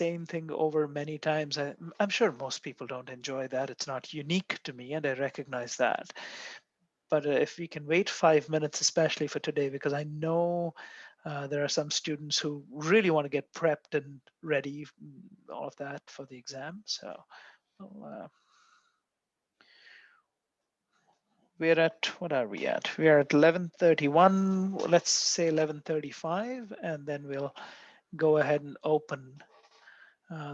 same thing over many times, I'm sure most people don't enjoy that. It's not unique to me, and I recognize that. But if we can wait 5 minutes, especially for today, because I know there are some students who really want to get prepped and ready, all of that for the exam. So we're at, what are we at? We are at 11:31. Let's say 11:35, and then we'll go ahead and open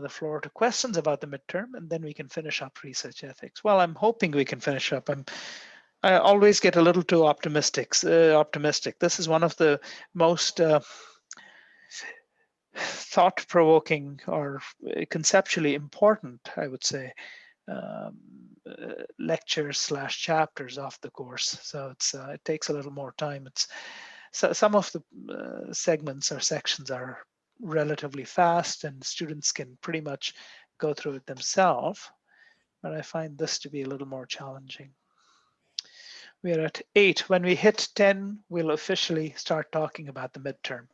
the floor to questions about the midterm, and then we can finish up research ethics. Well, I'm hoping we can finish up. I always get a little too optimistic. This is one of the most thought-provoking or conceptually important, I would say, um, lectures / chapters of the course. So it takes a little more time. Some of the segments or sections are relatively fast, and students can pretty much go through it themselves. But I find this to be a little more challenging. We're at 8. When we hit 10, we'll officially start talking about the midterm.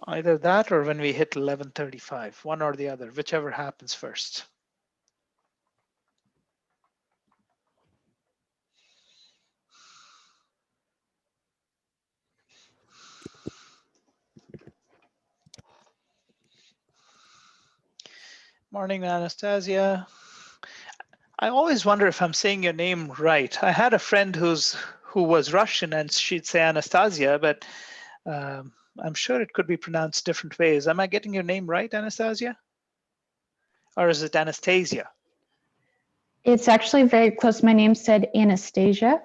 Either that or when we hit 11:35, one or the other, whichever happens first. Morning, Anastasia. I always wonder if I'm saying your name right. I had a friend who was Russian, and she'd say Anastasia, but I'm sure it could be pronounced different ways. Am I getting your name right, Anastasia? Or is it Anastasia? It's actually very close. My name said Anastasia.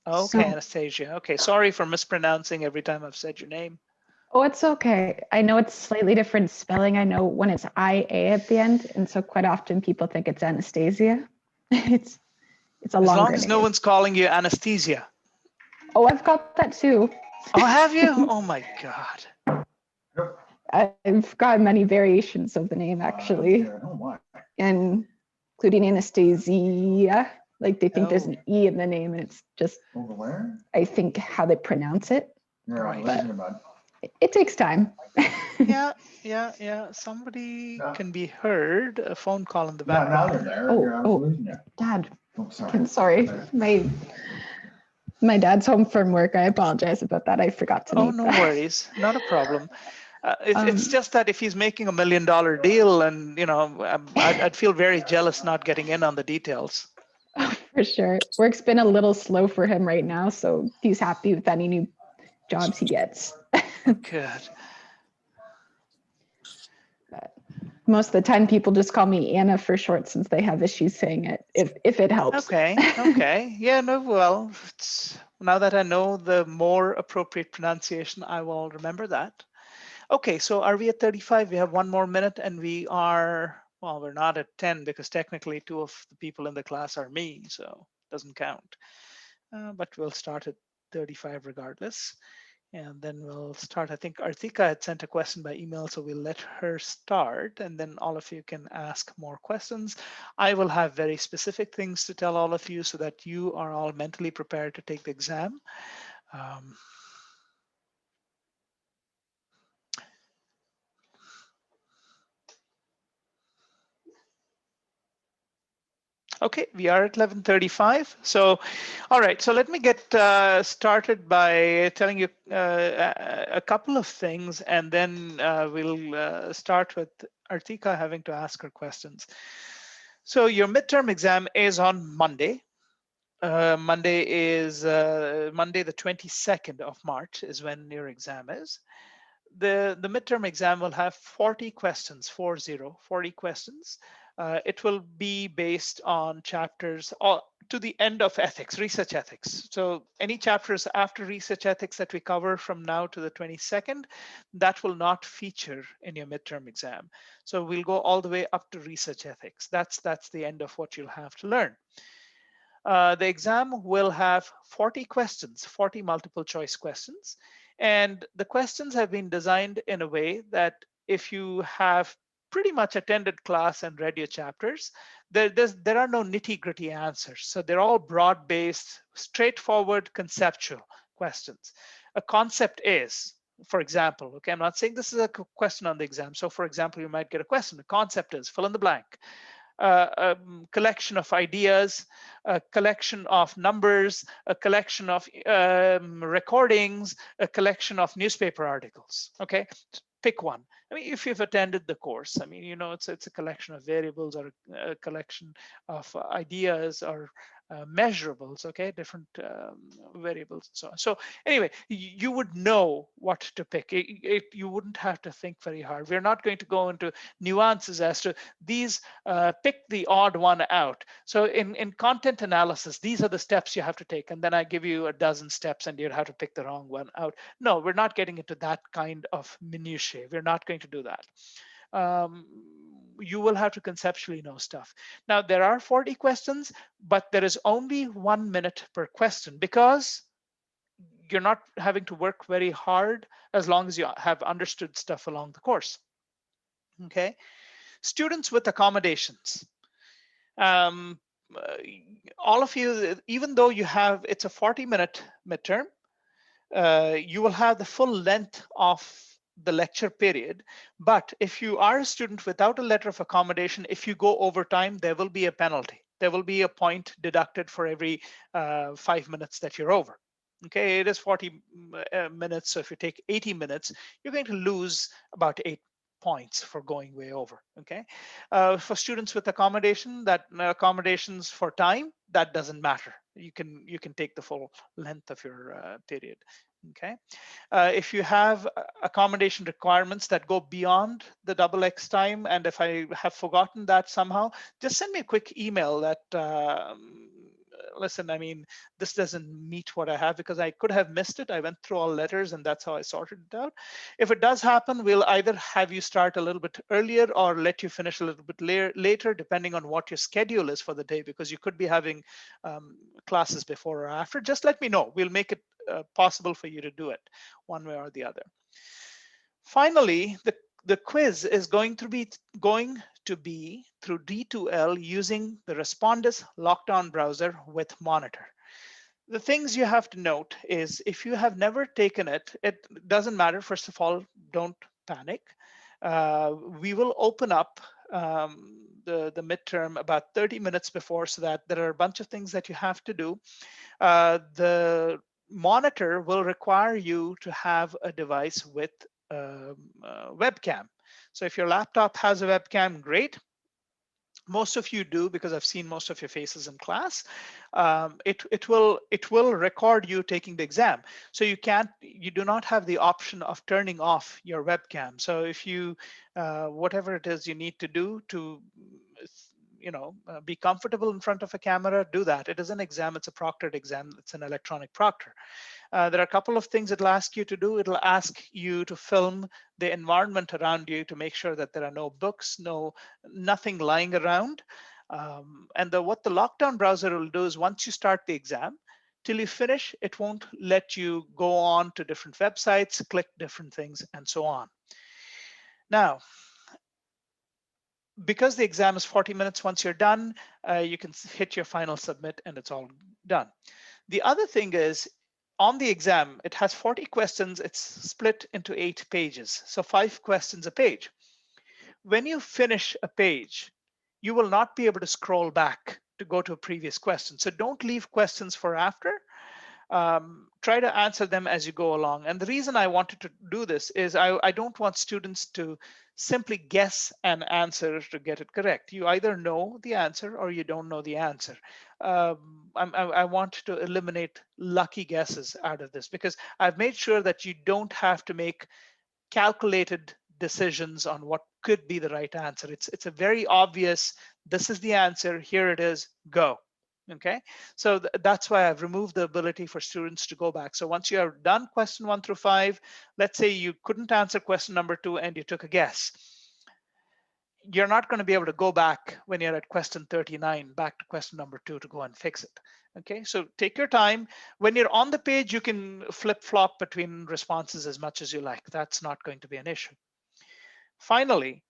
Okay, so, Anastasia. Okay, sorry for mispronouncing every time I've said your name. Oh, it's okay. I know it's slightly different spelling. I know when it's IA at the end, and so quite often people think it's Anastasia. it's a longer As long as name. No one's calling you Anesthesia. Oh, I've got that too. Oh, have you? Oh my God. I've got many variations of the name actually, and including Anastasia. Like they think there's an E in the name, and it's just I think how they pronounce it. Right. But it takes time. Yeah. Somebody can be heard. A phone call in the background. Oh, Dad. Sorry, my dad's home from work. I apologize about that. I forgot to. Oh, no worries. Not a problem. It's just that if he's making $1 million deal, and I'd feel very jealous not getting in on the details. For sure, work's been a little slow for him right now, so he's happy with any new jobs he gets. Good. But most of the time, people just call me Anna for short since they have issues saying it. If it helps. Okay. Yeah. No. Well, now that I know the more appropriate pronunciation, I will remember that. Okay, so are we at 35? We have 1 more minute, and we are, well, we're not at 10 because technically 2 of the people in the class are me, so it doesn't count. But we'll start at 35 regardless. And then we'll start. I think Artika had sent a question by email, so we'll let her start, and then all of you can ask more questions. I will have very specific things to tell all of you so that you are all mentally prepared to take the exam. Okay, we are at 11:35. So, all right, so let me get started by telling you a couple of things, and then we'll start with Artika having to ask her questions. So your midterm exam is on Monday. Monday the 22nd of March is when your exam is. The midterm exam will have 40 questions, 40 questions. It will be based on chapters to the end of ethics, research ethics. So any chapters after research ethics that we cover from now to the 22nd, that will not feature in your midterm exam. So we'll go all the way up to research ethics. That's the end of what you'll have to learn. The exam will have 40 questions, 40 multiple choice questions. And the questions have been designed in a way that if you have pretty much attended class and read your chapters, there are no nitty-gritty answers. So they're all broad-based, straightforward, conceptual questions. A concept is, for example, okay, I'm not saying this is a question on the exam. So for example, you might get a question. The concept is fill in the blank. A collection of ideas, a collection of numbers, a collection of recordings, a collection of newspaper articles. Okay, pick one. I mean, if you've attended the course, I mean, you know, it's a collection of variables or a collection of ideas or measurables, okay, different variables and so on. So anyway, you would know what to pick. You wouldn't have to think very hard. We're not going to go into nuances as to these, pick the odd one out. So in content analysis, these are the steps you have to take. And then I give you a dozen steps and you'd have to pick the wrong one out. No, we're not getting into that kind of minutiae. We're not going to do that. You will have to conceptually know stuff. Now, there are 40 questions, but there is only 1 minute per question because you're not having to work very hard as long as you have understood stuff along the course. Okay. Students with accommodations. All of you, even though you have, it's a 40-minute midterm, you will have the full length of the lecture period. But if you are a student without a letter of accommodation, if you go over time, there will be a penalty. There will be a point deducted for every 5 minutes that you're over. Okay, it is 40 minutes. So if you take 80 minutes, you're going to lose about 8 points for going way over. Okay, for students with accommodation, that accommodations for time, that doesn't matter. You can take the full length of your period. Okay, if you have accommodation requirements that go beyond the XX time, and if I have forgotten that somehow, just send me a quick email that listen, I mean, this doesn't meet what I have, because I could have missed it. I went through all letters and that's how I sorted it out. If it does happen, we'll either have you start a little bit earlier or let you finish a little bit later, depending on what your schedule is for the day, because you could be having classes before or after. Just let me know. We'll make it possible for you to do it one way or the other. Finally, the quiz is going to be through D2L using the Respondus Lockdown browser with Monitor. The things you have to note is if you have never taken it, it doesn't matter. First of all, don't panic. We will open up the midterm about 30 minutes before, so that there are a bunch of things that you have to do. The Monitor will require you to have a device with webcam. So if your laptop has a webcam, great. Most of you do, because I've seen most of your faces in class. It will record you taking the exam. So you do not have the option of turning off your webcam. So if you whatever it is you need to do to be comfortable in front of a camera, do that. It is an exam. It's a proctored exam. It's an electronic proctor. There are a couple of things it'll ask you to do. It'll ask you to film the environment around you to make sure that there are no books, nothing lying around. And what the Lockdown browser will do is, once you start the exam, till you finish, it won't let you go on to different websites, click different things, and so on. Now, because the exam is 40 minutes, once you're done, you can hit your final submit and it's all done. The other thing is, on the exam, it has 40 questions. It's split into 8 pages. So 5 questions a page. When you finish a page, you will not be able to scroll back to go to a previous question. So don't leave questions for after. Try to answer them as you go along. And the reason I wanted to do this is I don't want students to simply guess an answer to get it correct. You either know the answer or you don't know the answer. I want to eliminate lucky guesses out of this, because I've made sure that you don't have to make calculated decisions on what could be the right answer. It's a very obvious, this is the answer, here it is, go. Okay, so that's why I've removed the ability for students to go back. So once you are done question 1 through 5, let's say you couldn't answer question number 2 and you took a guess, you're not going to be able to go back when you're at question 39 back to question number 2 to go and fix it. Okay, so take your time. When you're on the page, you can flip-flop between responses as much as you like. That's not going to be an issue. Finally,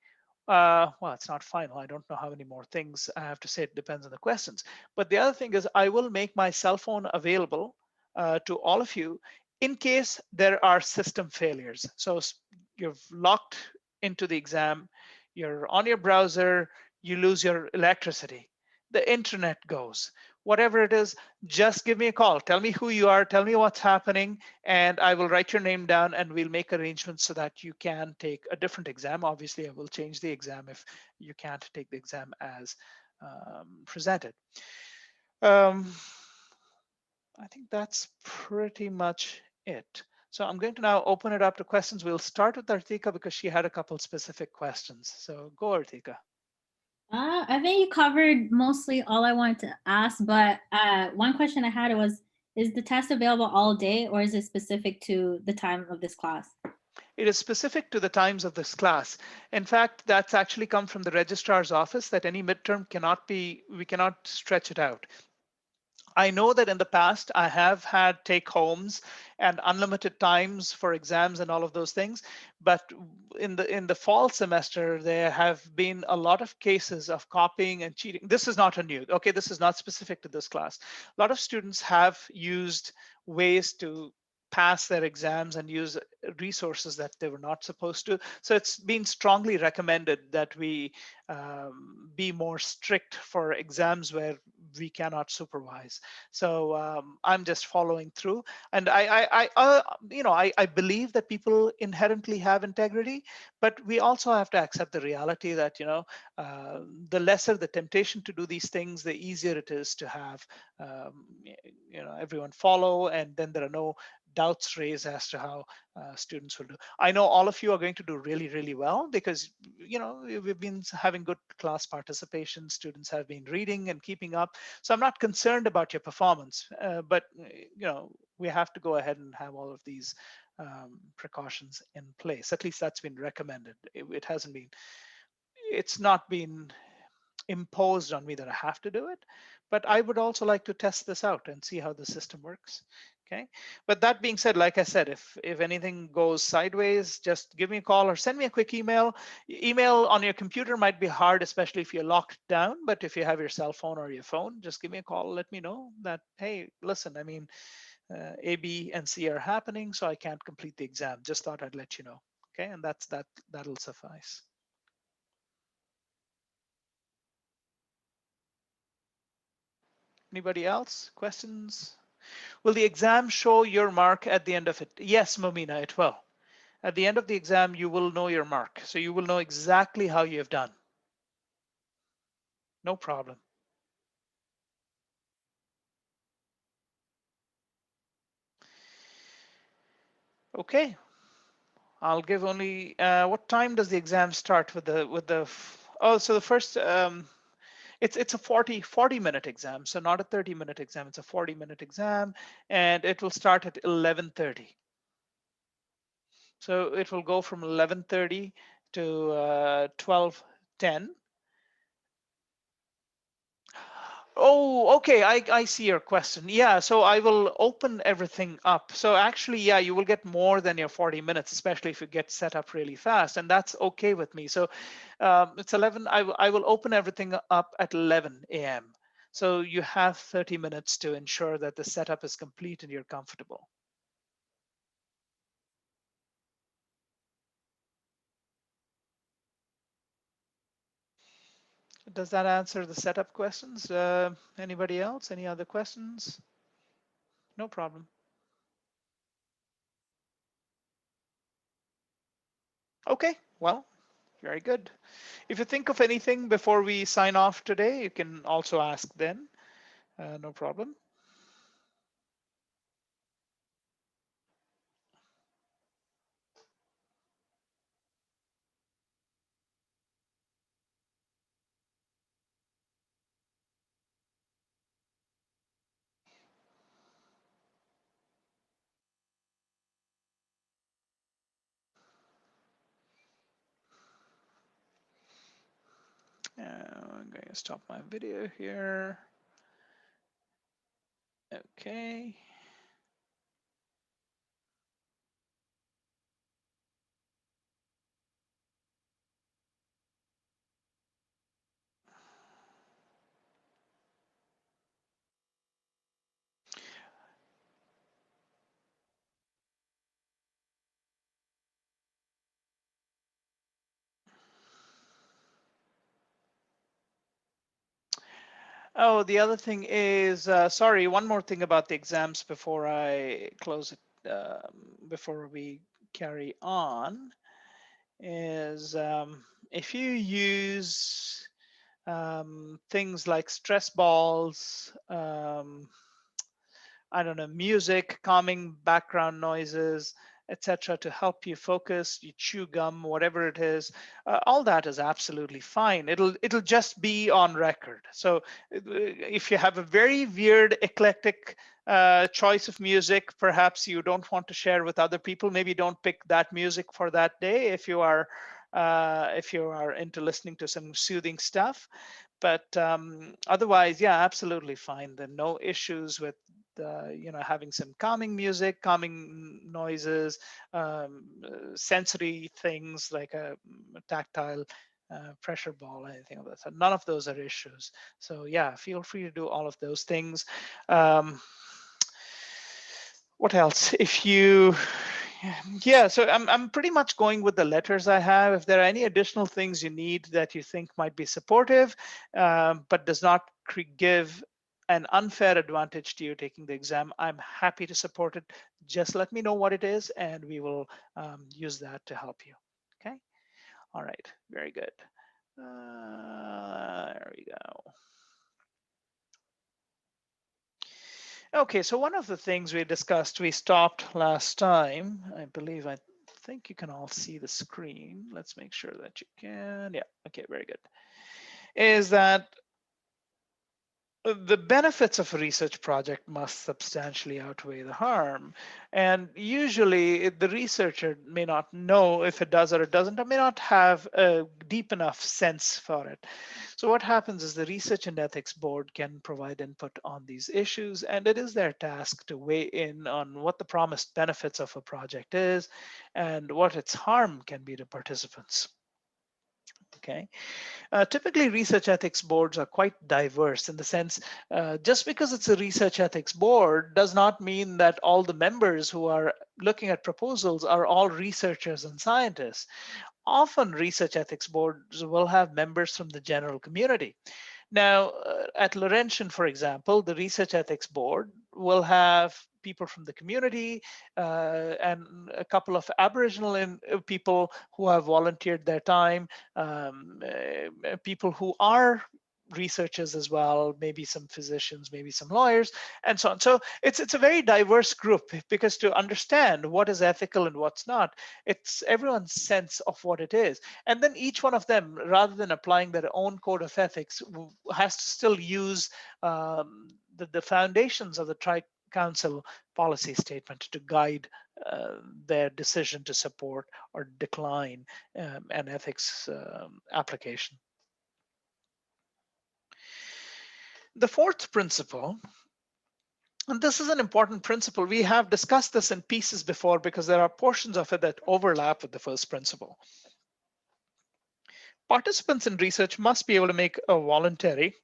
Well, it's not final. I don't know how many more things I have to say. It depends on the questions. But the other thing is I will make my cell phone available to all of you in case there are system failures. So you've locked into the exam, you're on your browser, you lose your electricity, the internet goes, whatever it is, just give me a call. Tell me who you are, tell me what's happening, and I will write your name down and we'll make arrangements so that you can take a different exam. Obviously, I will change the exam if you can't take the exam as presented. I think that's pretty much it. So I'm going to now open it up to questions. We'll start with Artika because she had a couple specific questions. So go, Artika. I think you covered mostly all I wanted to ask, but one question I had was, is the test available all day or is it specific to the time of this class? It is specific to the times of this class. In fact, that's actually come from the registrar's office that any midterm we cannot stretch it out. I know that in the past I have had take homes and unlimited times for exams and all of those things, but in the fall semester there have been a lot of cases of copying and cheating. This is not a new, okay, this is not specific to this class. A lot of students have used ways to pass their exams and use resources that they were not supposed to. So it's been strongly recommended that we be more strict for exams where we cannot supervise. So I'm just following through, and I believe that people inherently have integrity, but we also have to accept the reality that the lesser the temptation to do these things, the easier it is to have everyone follow, and then there are no doubts raised as to how students will do. I know all of you are going to do really, really well because we've been having good class participation. Students have been reading and keeping up. So I'm not concerned about your performance, but we have to go ahead and have all of these precautions in place. At least that's been recommended. It hasn't been. It's not been imposed on me that I have to do it, but I would also like to test this out and see how the system works. Okay. But that being said, like I said, if anything goes sideways, just give me a call or send me a quick email. Email on your computer might be hard, especially if you're locked down, but if you have your cell phone or your phone, just give me a call. Let me know that, hey, listen, I mean, A, B, and C are happening, so I can't complete the exam. Just thought I'd let you know. Okay. And that'll suffice. Anybody else? Questions? Will the exam show your mark at the end of it? Yes, Momina, it will. At the end of the exam, you will know your mark. So you will know exactly how you have done. No problem. Okay. I'll give only, what time does the exam start oh, so the first, it's a 40-minute exam. So not a 30-minute exam, it's a 40-minute exam, and it will start at 11:30. So it will go from 11:30 to 12:10. Oh, okay. I see your question. Yeah, so I will open everything up. So actually, yeah, you will get more than your 40 minutes, especially if you get set up really fast, and that's okay with me. So it's 11. I will open everything up at 11 a.m. So you have 30 minutes to ensure that the setup is complete and you're comfortable. Does that answer the setup questions? Anybody else? Any other questions? No problem. Okay, well, very good. If you think of anything before we sign off today, you can also ask then. No problem. I'm going to stop my video here. Okay. Oh, the other thing is, sorry, one more thing about the exams before I close it, before we carry on, is if you use things like stress balls, I don't know, music, calming background noises, etc., to help you focus, you chew gum, whatever it is, all that is absolutely fine. It'll just be on record. So if you have a very weird, eclectic choice of music, perhaps you don't want to share with other people. Maybe don't pick that music for that day if you are into listening to some soothing stuff. But otherwise, yeah, absolutely fine. There are no issues with having some calming music, calming noises, sensory things like a tactile pressure ball, anything of that. So none of those are issues. So yeah, feel free to do all of those things. What else? If you, yeah, so I'm pretty much going with the letters I have. If there are any additional things you need that you think might be supportive, but does not give an unfair advantage to you taking the exam, I'm happy to support it. Just let me know what it is and we will use that to help you. Okay. All right. Very good. There we go. Okay, so one of the things we discussed, we stopped last time. I believe, I think you can all see the screen. Let's make sure that you can. Yeah, okay, very good. Is that the benefits of a research project must substantially outweigh the harm. And usually the researcher may not know if it does or it doesn't, or may not have a deep enough sense for it. So what happens is the Research and Ethics Board can provide input on these issues, and it is their task to weigh in on what the promised benefits of a project is and what its harm can be to participants. Okay. Typically, research ethics boards are quite diverse in the sense, just because it's a research ethics board does not mean that all the members who are looking at proposals are all researchers and scientists. Often research ethics boards will have members from the general community. Now, at Laurentian, for example, the Research Ethics Board will have people from the community and a couple of Aboriginal people who have volunteered their time, people who are researchers as well, maybe some physicians, maybe some lawyers, and so on. So it's a very diverse group, because to understand what is ethical and what's not, it's everyone's sense of what it is. And then each one of them, rather than applying their own code of ethics, has to still use the foundations of the Tri-Council policy statement to guide their decision to support or decline an ethics application. The fourth principle, and this is an important principle, we have discussed this in pieces before because there are portions of it that overlap with the first principle. Participants in research must be able to make a voluntary,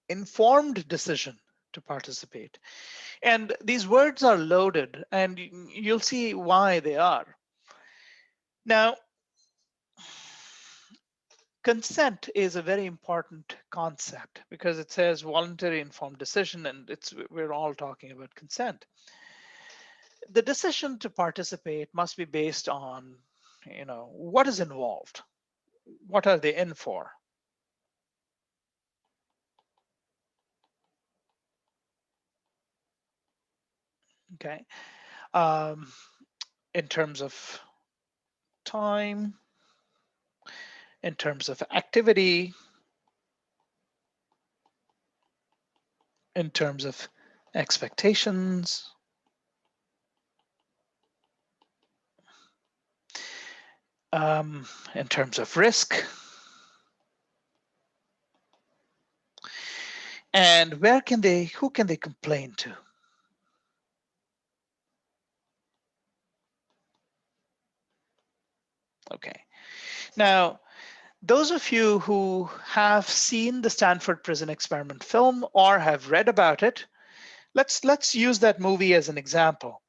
informed decision to participate. And these words are loaded, and you'll see why they are. Now, consent is a very important concept because it says voluntary informed decision, and we're all talking about consent. The decision to participate must be based on, what is involved, what are they in for. Okay, in terms of time, in terms of activity, in terms of expectations, in terms of risk, and who can they complain to? Okay, now those of you who have seen the Stanford Prison Experiment film or have read about it, let's use that movie as an example,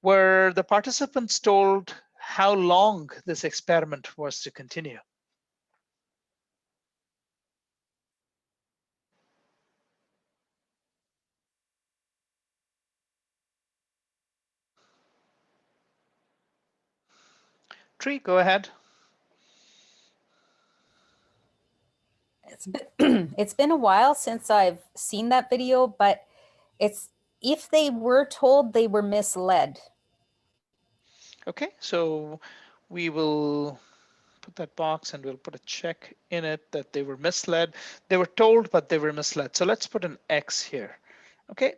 where the participants told how long this experiment was to continue. Tree, go ahead. It's been a while since I've seen that video, but it's if they were told, they were misled. Okay, so we will put that box and we'll put a check in it that they were misled. They were told, but they were misled. So let's put an X here. Okay,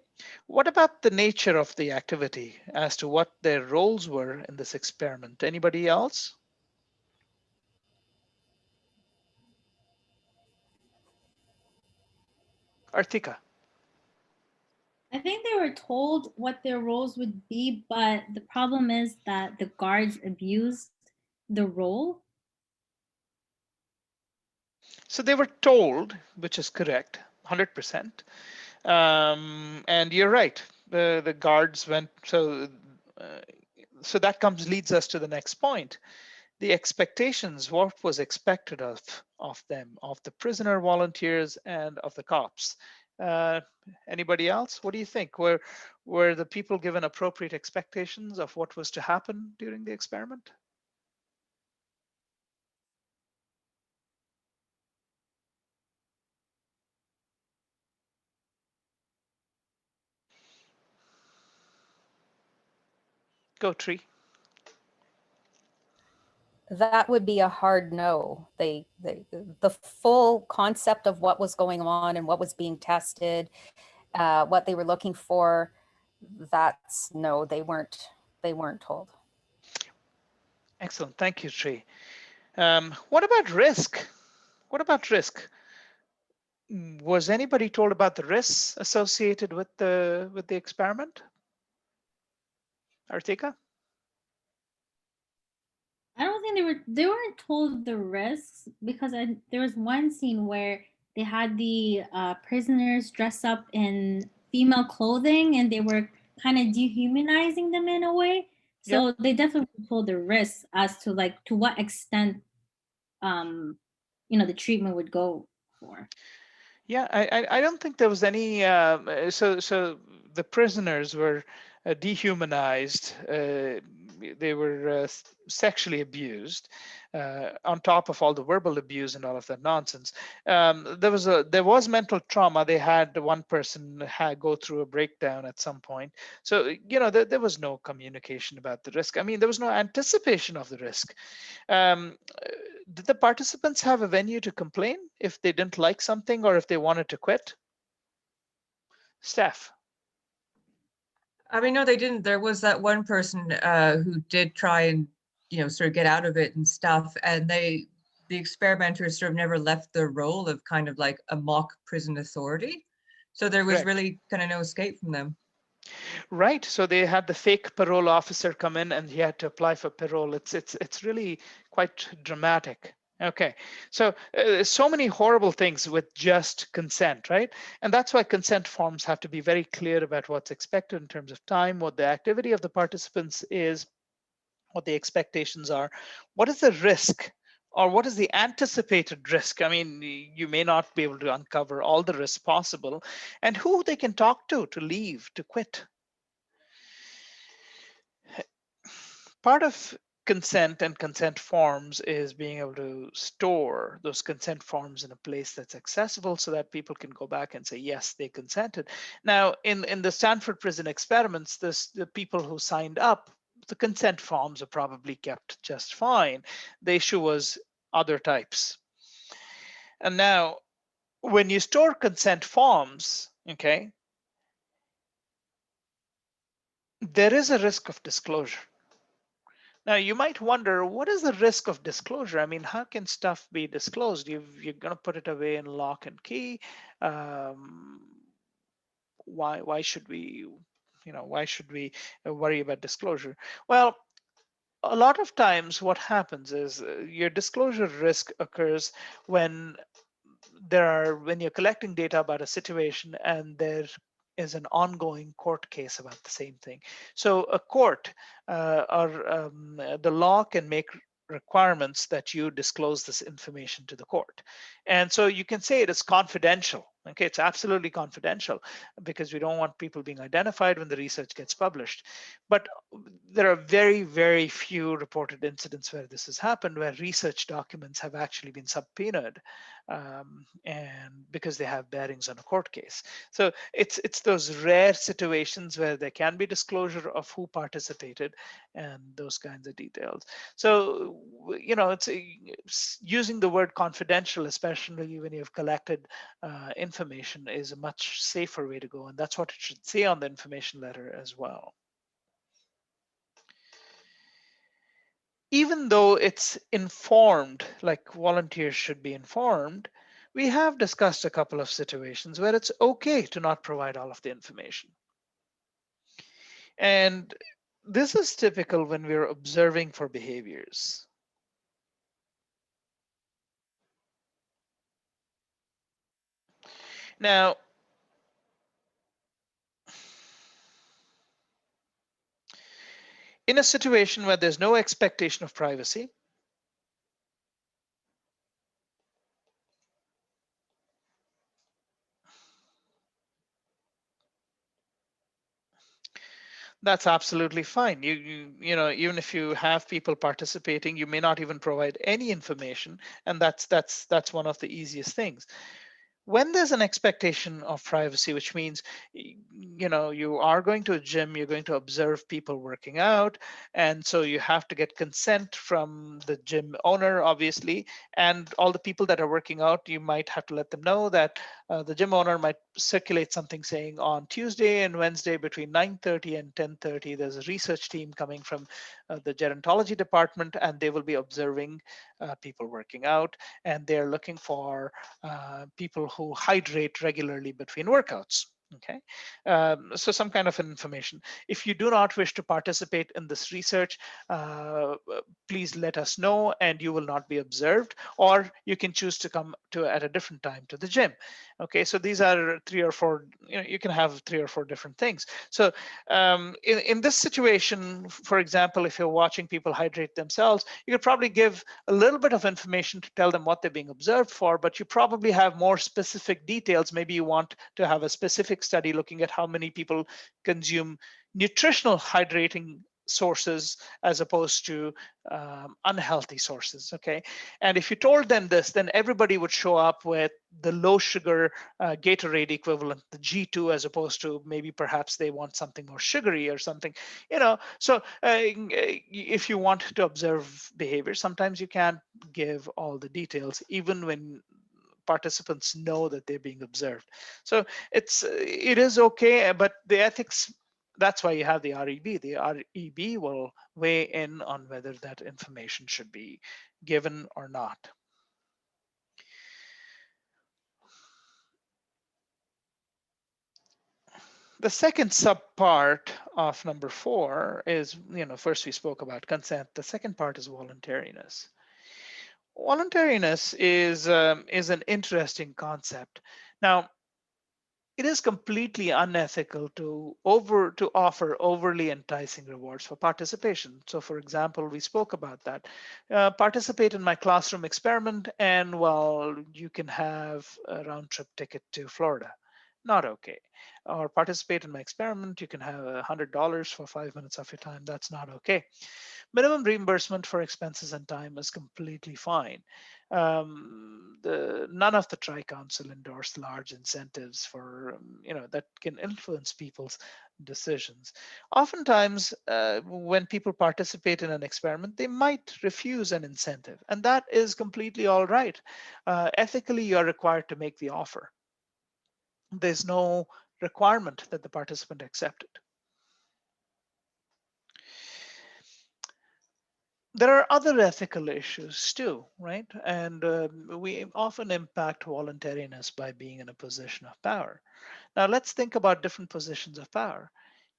what about the nature of the activity as to what their roles were in this experiment? Anybody else? Artika. I think they were told what their roles would be, but the problem is that the guards abused the role. So they were told, which is correct, 100%. And you're right. The guards went. So that leads us to the next point. The expectations. What was expected of them, of the prisoner volunteers and of the cops? Anybody else? What do you think? Were the people given appropriate expectations of what was to happen during the experiment? Go, Tree. That would be a hard no. The full concept of what was going on and what was being tested, what they were looking for, that's no, they weren't told. Excellent. Thank you, Tree. What about risk? What about risk? Was anybody told about the risks associated with the experiment? Artika? I don't think they weren't told the risks, because there was one scene where they had the prisoners dress up in female clothing and they were kind of dehumanizing them in a way. So Yep. they definitely were told the risks as to like to what extent the treatment would go for. Yeah, I don't think there was any. So the prisoners were dehumanized. They were sexually abused, on top of all the verbal abuse and all of that nonsense. There was mental trauma. They had one person go through a breakdown at some point. So there was no communication about the risk. I mean, there was no anticipation of the risk. Did the participants have a venue to complain if they didn't like something or if they wanted to quit? Steph. I mean, no, they didn't. There was that one person who did try and, sort of get out of it and stuff. And the experimenters sort of never left their role of kind of like a mock prison authority. So there was Correct. really kind of no escape from them. Right. So they had the fake parole officer come in and he had to apply for parole. It's really quite dramatic. Okay, so so many horrible things with just consent, right? And that's why consent forms have to be very clear about what's expected in terms of time, what the activity of the participants is, what the expectations are, what is the risk, or what is the anticipated risk. I mean, you may not be able to uncover all the risks possible, and who they can talk to leave, to quit. Part of consent and consent forms is being able to store those consent forms in a place that's accessible so that people can go back and say, yes, they consented. Now, in the Stanford prison experiments, the people who signed up, the consent forms are probably kept just fine. The issue was other types. And now, when you store consent forms, okay, there is a risk of disclosure. Now, you might wonder, what is the risk of disclosure? I mean, how can stuff be disclosed? You're going to put it away in lock and key. Why should we, worry about disclosure? Well, a lot of times what happens is your disclosure risk occurs when you're collecting data about a situation and there is an ongoing court case about the same thing. So a court or the law can make requirements that you disclose this information to the court. And so you can say it is confidential, Okay, it's absolutely confidential because we don't want people being identified when the research gets published. But there are very, very few reported incidents where this has happened, where research documents have actually been subpoenaed, and because they have bearings on a court case. So it's those rare situations where there can be disclosure of who participated and those kinds of details. So it's using the word confidential, especially when you've collected information, is a much safer way to go, and that's what it should say on the information letter as well. Even though it's informed, like volunteers should be informed, we have discussed a couple of situations where it's okay to not provide all of the information. And this is typical when we're observing for behaviors. Now, in a situation where there's no expectation of privacy, that's absolutely fine. You know, even if you have people participating, you may not even provide any information, and that's one of the easiest things. When there's an expectation of privacy, which means, you are going to a gym, you're going to observe people working out, and so you have to get consent from the gym owner, obviously, and all the people that are working out, you might have to let them know that the gym owner might circulate something saying on Tuesday and Wednesday between 9:30 and 10:30, there's a research team coming from the gerontology department, and they will be observing people working out, and they're looking for people who hydrate regularly between workouts. Okay, so some kind of information. If you do not wish to participate in this research, please let us know, and you will not be observed, or you can choose to come to at a different time to the gym. Okay, so these are 3 or 4. You can have 3 or 4 different things. So in this situation, for example, if you're watching people hydrate themselves, you could probably give a little bit of information to tell them what they're being observed for, but you probably have more specific details. Maybe you want to have a specific study looking at how many people consume nutritional hydrating sources as opposed to unhealthy sources. Okay, and if you told them this, then everybody would show up with the low sugar Gatorade equivalent, the G2, as opposed to maybe perhaps they want something more sugary or something. So if you want to observe behavior, sometimes you can't give all the details, even when participants know that they're being observed. So it is okay, but the ethics, that's why you have the REB. The REB will weigh in on whether that information should be given or not. The second subpart of number 4 is, first we spoke about consent. The second part is voluntariness. Voluntariness is an interesting concept. Now, it is completely unethical to offer overly enticing rewards for participation. So, for example, we spoke about that. Participate in my classroom experiment, and well, you can have a round trip ticket to Florida. Not okay. Or participate in my experiment, you can have $100 for 5 minutes of your time. That's not okay. Minimum reimbursement for expenses and time is completely fine. None of the Tri-Council endorse large incentives for, that can influence people's decisions. Oftentimes, when people participate in an experiment, they might refuse an incentive, and that is completely all right. Ethically, you're required to make the offer. There's no requirement that the participant accept it. There are other ethical issues too, right? And we often impact voluntariness by being in a position of power. Now let's think about different positions of power.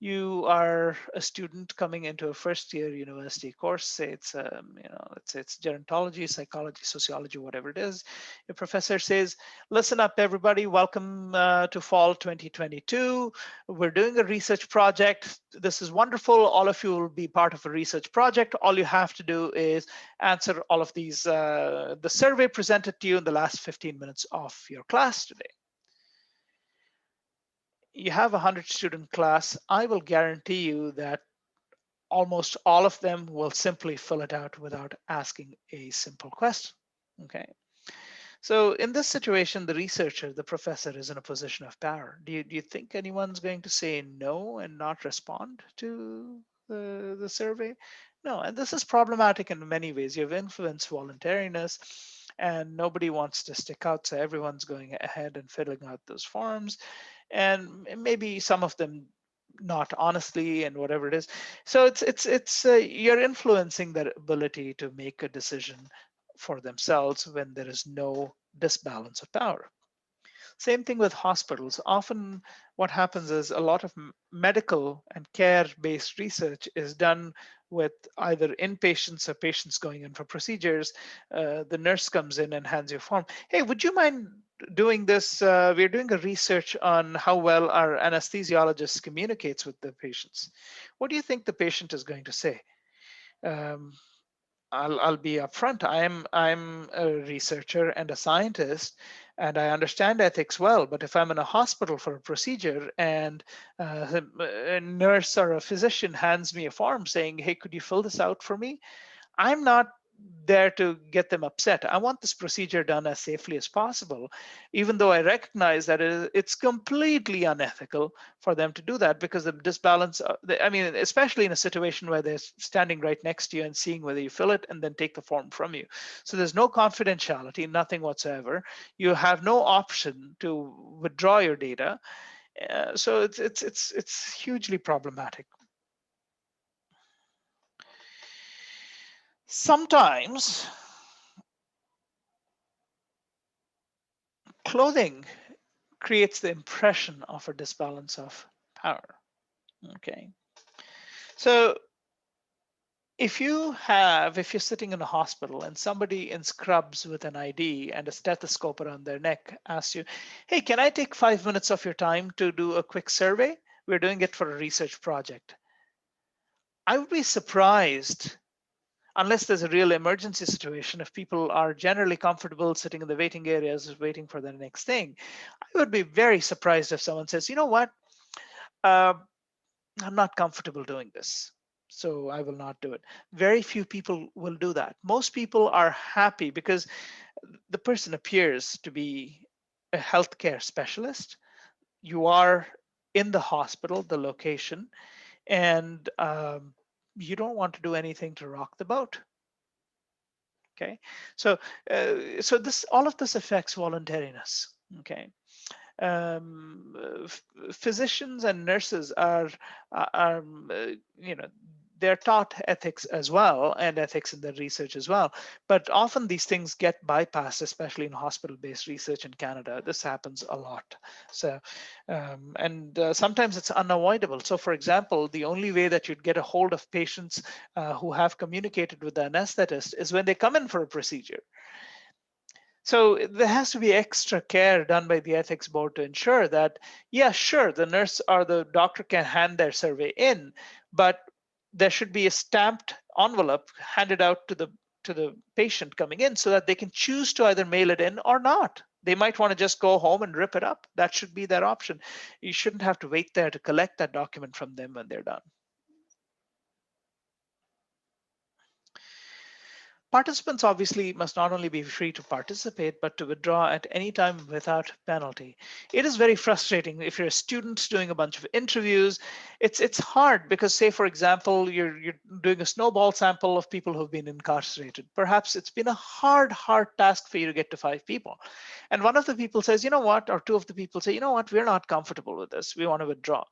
You are a student coming into a first-year university course. Say it's, let's say it's gerontology, psychology, sociology, whatever it is. Your professor says, "Listen up, everybody. Welcome to fall 2022. We're doing a research project. This is wonderful. All of you will be part of a research project. All you have to do is answer all of these, the survey presented to you in the last 15 minutes of your class today." you have a 100-student class, I will guarantee you that almost all of them will simply fill it out without asking a simple question. Okay. So in this situation, the researcher, the professor, is in a position of power. Do you think anyone's going to say no and not respond to the survey? No, and this is problematic in many ways. You have influence voluntariness, and nobody wants to stick out, so everyone's going ahead and filling out those forms, and maybe some of them not honestly and whatever it is. So it's you're influencing their ability to make a decision for themselves when there is no disbalance of power. Same thing with hospitals. Often what happens is a lot of medical and care-based research is done with either inpatients or patients going in for procedures. The nurse comes in and hands you a form. Hey, would you mind doing this? We're doing a research on how well our anesthesiologist communicates with the patients. What do you think the patient is going to say? Um, I'll be upfront. I'm a researcher and a scientist, and I understand ethics well. But if I'm in a hospital for a procedure and a nurse or a physician hands me a form saying, "Hey, could you fill this out for me?" I'm not there to get them upset. I want this procedure done as safely as possible, even though I recognize that it's completely unethical for them to do that because the disbalance, I mean, especially in a situation where they're standing right next to you and seeing whether you fill it and then take the form from you. So there's no confidentiality, nothing whatsoever. You have no option to withdraw your data. So it's hugely problematic. Sometimes clothing creates the impression of a disbalance of power. Okay. So if you're sitting in a hospital and somebody in scrubs with an ID and a stethoscope around their neck asks you, "Hey, can I take 5 minutes of your time to do a quick survey? We're doing it for a research project." I would be surprised, unless there's a real emergency situation, if people are generally comfortable sitting in the waiting areas waiting for the next thing. I would be very surprised if someone says, "You know what? Uh, I'm not comfortable doing this, so I will not do it." Very few people will do that. Most people are happy because the person appears to be a healthcare specialist. You are in the hospital, the location, and you don't want to do anything to rock the boat. Okay, so all of this affects voluntariness. Okay, physicians and nurses are they're taught ethics as well, and ethics in their research as well, but often these things get bypassed, especially in hospital-based research in Canada. This happens a lot. So and sometimes it's unavoidable. So for example, the only way that you'd get a hold of patients who have communicated with the anesthetist is when they come in for a procedure. So there has to be extra care done by the ethics board to ensure that, yeah, sure, the nurse or the doctor can hand their survey in, but there should be a stamped envelope handed out to the patient coming in so that they can choose to either mail it in or not. They might want to just go home and rip it up. That should be their option. You shouldn't have to wait there to collect that document from them when they're done. Participants obviously must not only be free to participate, but to withdraw at any time without penalty. It is very frustrating if you're a student doing a bunch of interviews. It's hard because, say, for example, you're doing a snowball sample of people who've been incarcerated. Perhaps it's been a hard task for you to get to 5 people. And one of the people says, "You know what?" Or 2 of the people say, "You know what? We're not comfortable with this. We want to withdraw."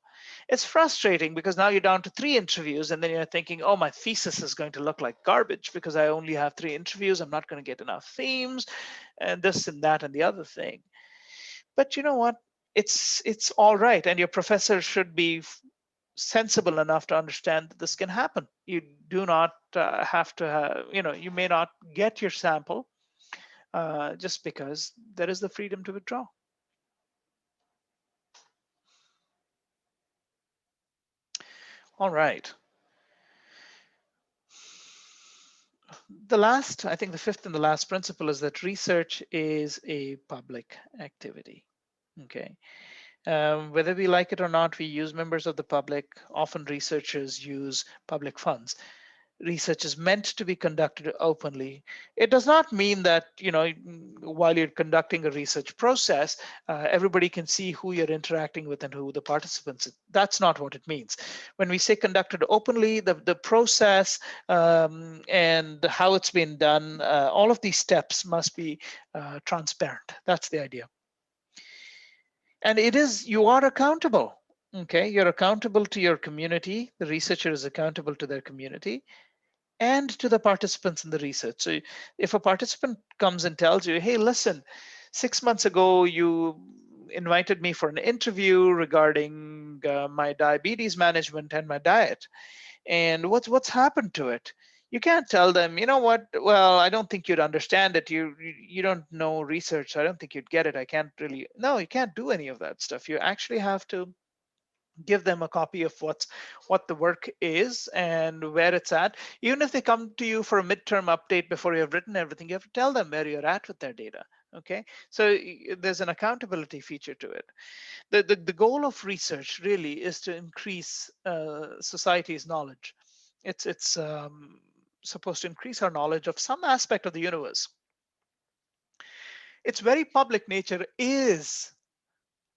It's frustrating because now you're down to 3 interviews, and then you're thinking, "Oh, my thesis is going to look like garbage because I only have 3 interviews. I'm not going to get enough themes and this and that and the other thing." But you know what? It's all right, and your professor should be sensible enough to understand that this can happen. You do not have to have, you may not get your sample just because there is the freedom to withdraw. All right. I think the 5th and the last principle is that research is a public activity. Okay. Whether we like it or not, we use members of the public. Often researchers use public funds. Research is meant to be conducted openly. It does not mean that, while you're conducting a research process, everybody can see who you're interacting with and who the participants are. That's not what it means. When we say conducted openly, the process and how it's been done, all of these steps must be transparent. That's the idea. And you are accountable. Okay, you're accountable to your community. The researcher is accountable to their community and to the participants in the research. So if a participant comes and tells you, hey, listen, 6 months ago, you invited me for an interview regarding my diabetes management and my diet, and what's happened to it? You can't tell them, you know what, well, I don't think you'd understand it. You don't know research, so I don't think you'd get it. I can't really, no, you can't do any of that stuff. You actually have to give them a copy of what the work is and where it's at. Even if they come to you for a midterm update before you have written everything, you have to tell them where you're at with their data. Okay, so there's an accountability feature to it. The goal of research really is to increase society's knowledge. It's supposed to increase our knowledge of some aspect of the universe. Its very public nature is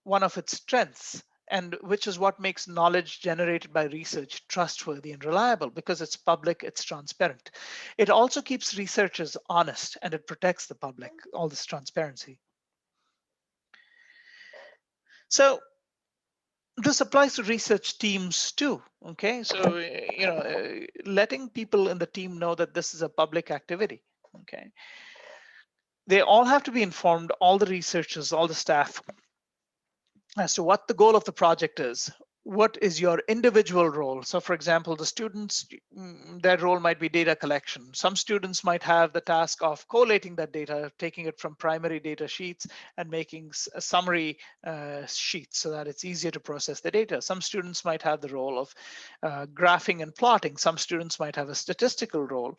one of its strengths, and which is what makes knowledge generated by research trustworthy and reliable, because it's public, it's transparent. It also keeps researchers honest, and it protects the public, all this transparency. So this applies to research teams too. Okay, so letting people in the team know that this is a public activity. Okay, they all have to be informed, all the researchers, all the staff, as to what the goal of the project is. What is your individual role? So for example, the students, their role might be data collection. Some students might have the task of collating that data, taking it from primary data sheets and making a summary sheets so that it's easier to process the data. Some students might have the role of graphing and plotting. Some students might have a statistical role.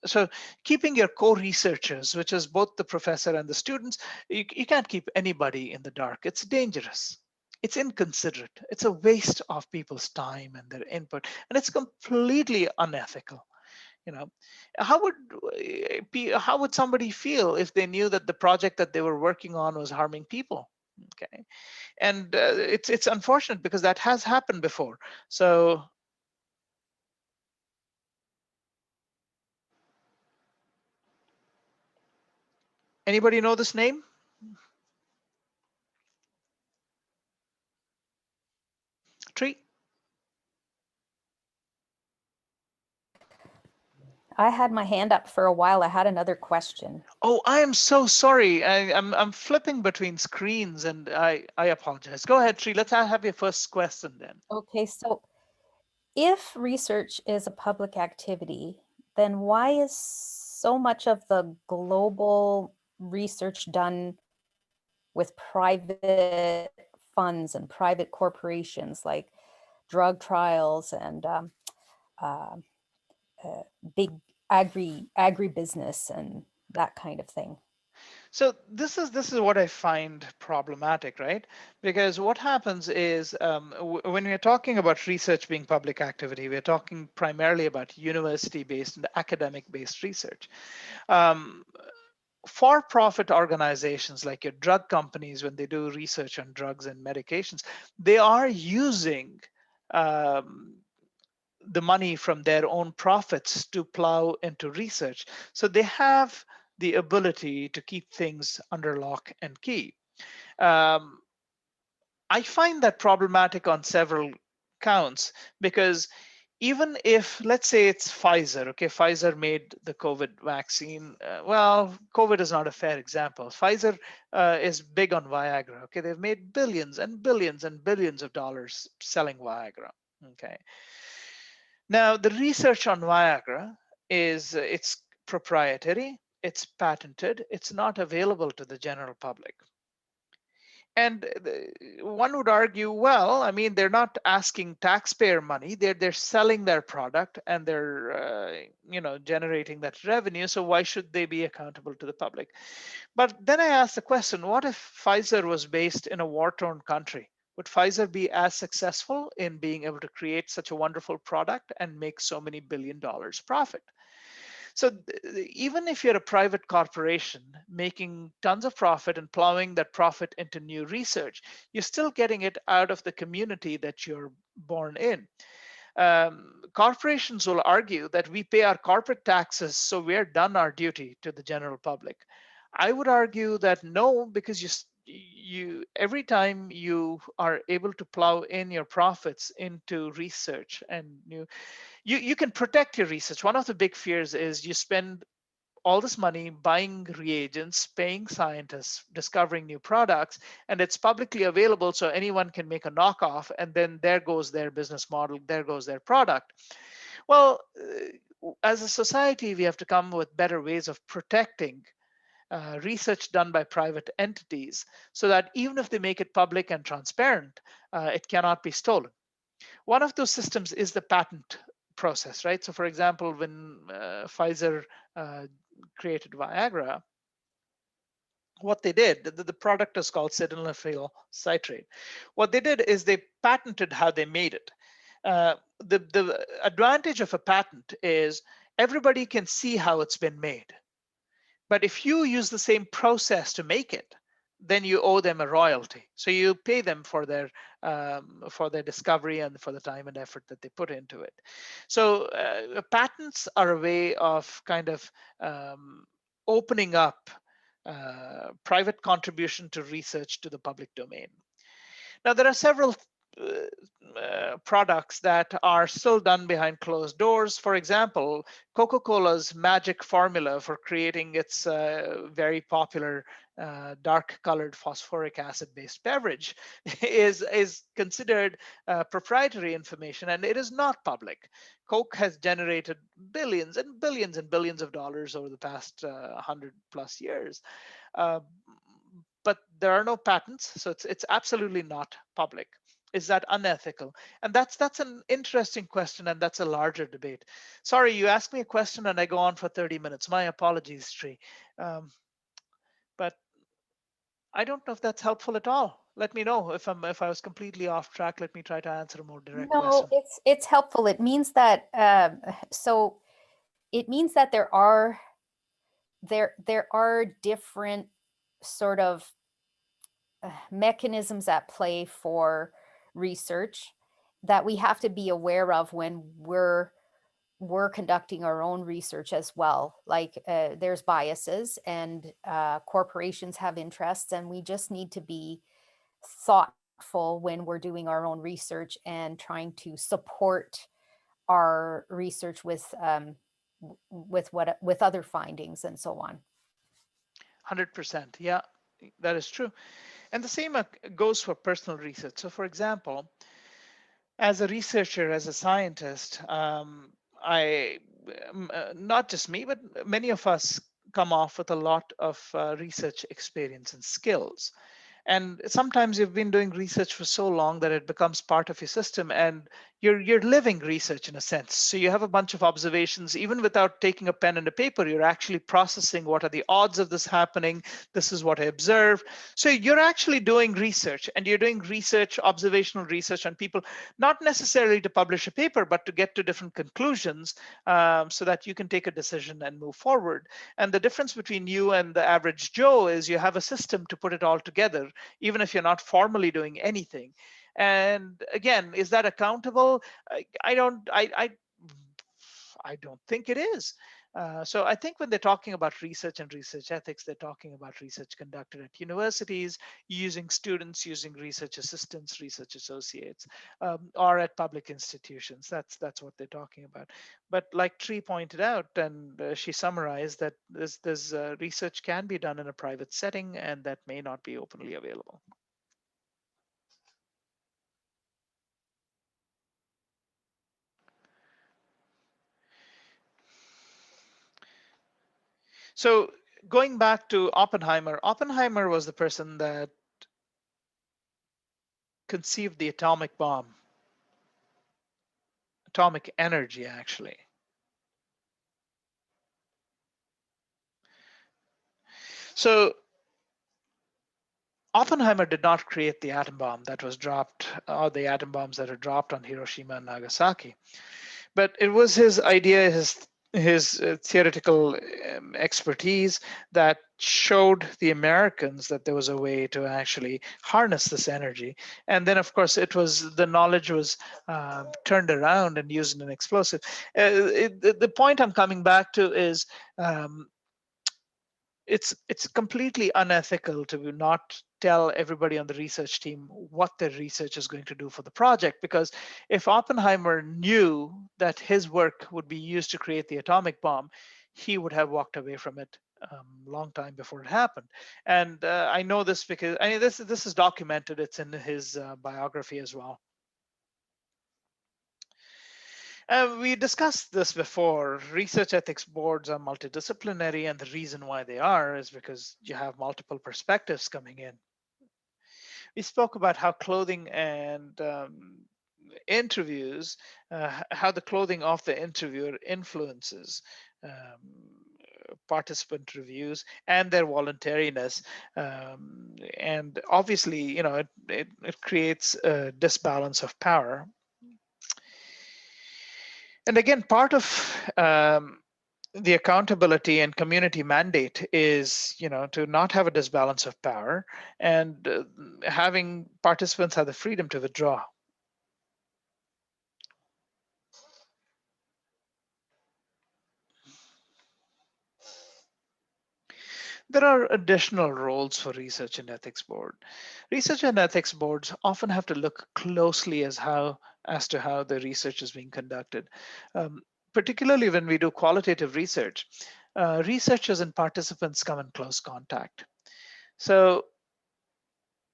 So keeping your co-researchers, which is both the professor and the students, you can't keep anybody in the dark. It's dangerous. It's inconsiderate. It's a waste of people's time and their input, and it's completely unethical. How would somebody feel if they knew that the project that they were working on was harming people? Okay, and it's unfortunate because that has happened before. So anybody know this name? Tree? I had my hand up for a while. I had another question. Oh, I am so sorry. I'm flipping between screens, and I apologize. Go ahead, Tree. Let's have your first question then. Okay, so if research is a public activity, then why is so much of the global research done with private funds and private corporations, like drug trials and big agribusiness and that kind of thing? So this is what I find problematic, right? Because what happens is when we're talking about research being public activity, we're talking primarily about university-based and academic-based research. For-profit organizations like your drug companies, when they do research on drugs and medications, they are using the money from their own profits to plow into research. So they have the ability to keep things under lock and key. I find that problematic on several counts, because even if, let's say it's Pfizer, okay, Pfizer made the COVID vaccine. Well, COVID is not a fair example. Pfizer is big on Viagra, okay? They've made billions and billions and billions of dollars selling Viagra, okay? Now, the research on Viagra is it's proprietary, it's patented, it's not available to the general public. And one would argue, well, I mean, they're not asking taxpayer money. They're selling their product and they're generating that revenue. So why should they be accountable to the public? But then I asked the question: what if Pfizer was based in a war-torn country? Would Pfizer be as successful in being able to create such a wonderful product and make so many $billion profit? So even if you're a private corporation making tons of profit and plowing that profit into new research, you're still getting it out of the community that you're born in. Corporations will argue that we pay our corporate taxes, so we're done our duty to the general public. I would argue that no, because you every time you are able to plow in your profits into research and you can protect your research. One of the big fears is you spend all this money buying reagents, paying scientists, discovering new products, and it's publicly available so anyone can make a knockoff, and then there goes their business model, there goes their product. Well, as a society, we have to come with better ways of protecting research done by private entities so that even if they make it public and transparent, it cannot be stolen. One of those systems is the patent process, right? So for example, when Pfizer created Viagra, what they did, the product is called sildenafil citrate. What they did is they patented how they made it. The advantage of a patent is everybody can see how it's been made. But if you use the same process to make it, then you owe them a royalty. So you pay them for their discovery and for the time and effort that they put into it. So patents are a way of kind of opening up private contribution to research to the public domain. Now, there are several products that are still done behind closed doors. For example, Coca-Cola's magic formula for creating its very popular dark colored phosphoric acid based beverage is considered proprietary information, and it is not public. Coke has generated billions and billions and billions of dollars over the past 100 plus years. But there are no patents, so it's absolutely not public. Is that unethical? And that's an interesting question, and that's a larger debate. Sorry, you asked me a question and I go on for 30 minutes. My apologies, Sri. But I don't know if that's helpful at all. Let me know if I was completely off track. Let me try to answer a more direct No, question. it's helpful. It means that so it means that there are different sort of mechanisms at play for research that we have to be aware of when we're conducting our own research as well. Like there's biases and corporations have interests, and we just need to be thoughtful when we're doing our own research and trying to support our research with other findings and so on. 100%. Yeah, that is true. And the same goes for personal research. So for example, as a researcher, as a scientist, not just me, but many of us come off with a lot of research experience and skills. And sometimes you've been doing research for so long that it becomes part of your system, and you're living research in a sense. So you have a bunch of observations. Even without taking a pen and a paper, you're actually processing what are the odds of this happening. This is what I observed. So you're actually doing research, and you're doing research, observational research on people, not necessarily to publish a paper, but to get to different conclusions so that you can take a decision and move forward. And the difference between you and the average Joe is you have a system to put it all together, even if you're not formally doing anything. And again, is that accountable? I don't think it is. So I think when they're talking about research and research ethics, they're talking about research conducted at universities, using students, using research assistants, research associates, or at public institutions. That's what they're talking about. But like Tree pointed out, and she summarized that this research can be done in a private setting, and that may not be openly available. So going back to Oppenheimer, Oppenheimer was the person that conceived the atomic bomb, atomic energy, actually. So Oppenheimer did not create the atom bomb that was dropped, or the atom bombs that are dropped on Hiroshima and Nagasaki, but it was his idea, his theoretical expertise that showed the Americans that there was a way to actually harness this energy. And then, of course, the knowledge was turned around and used in an explosive. The point I'm coming back to is it's completely unethical to not tell everybody on the research team what their research is going to do for the project, because if Oppenheimer knew that his work would be used to create the atomic bomb, he would have walked away from it long time before it happened. And I know this because this is documented. It's in his biography as well. We discussed this before. Research ethics boards are multidisciplinary, and the reason why they are is because you have multiple perspectives coming in. We spoke about how clothing and interviews, how the clothing of the interviewer influences participant reviews and their voluntariness. And obviously, it creates a disbalance of power. And again, part of the accountability and community mandate is, to not have a disbalance of power, and having participants have the freedom to withdraw. There are additional roles for research and ethics board. Research and ethics boards often have to look closely as to how the research is being conducted. Particularly when we do qualitative research, researchers and participants come in close contact. So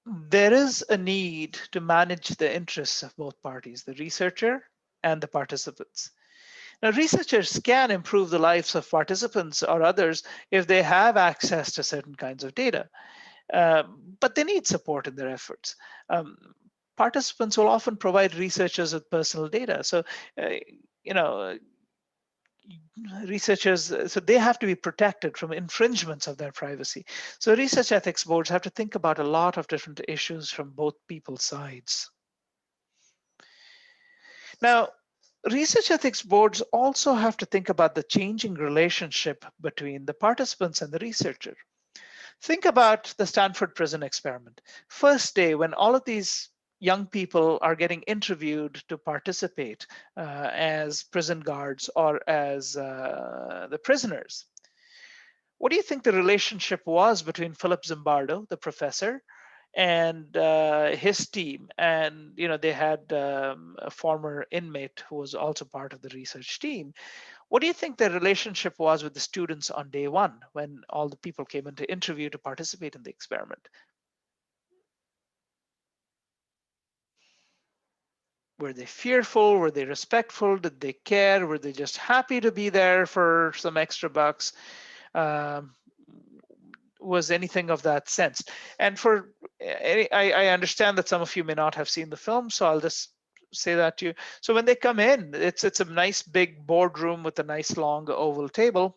there is a need to manage the interests of both parties, the researcher and the participants. Now, researchers can improve the lives of participants or others if they have access to certain kinds of data, but they need support in their efforts. Participants will often provide researchers with personal data. So, researchers, so they have to be protected from infringements of their privacy. So research ethics boards have to think about a lot of different issues from both people's sides. Now, research ethics boards also have to think about the changing relationship between the participants and the researcher. Think about the Stanford Prison Experiment. First day, when all of these young people are getting interviewed to participate as prison guards or as the prisoners. What do you think the relationship was between Philip Zimbardo, the professor, and his team? And they had a former inmate who was also part of the research team. What do you think the relationship was with the students on day one when all the people came in to interview to participate in the experiment? Were they fearful? Were they respectful? Did they care? Were they just happy to be there for some extra bucks? Was anything of that sense? And I understand that some of you may not have seen the film, so I'll just say that to you. So when they come in, it's a nice big boardroom with a nice long oval table.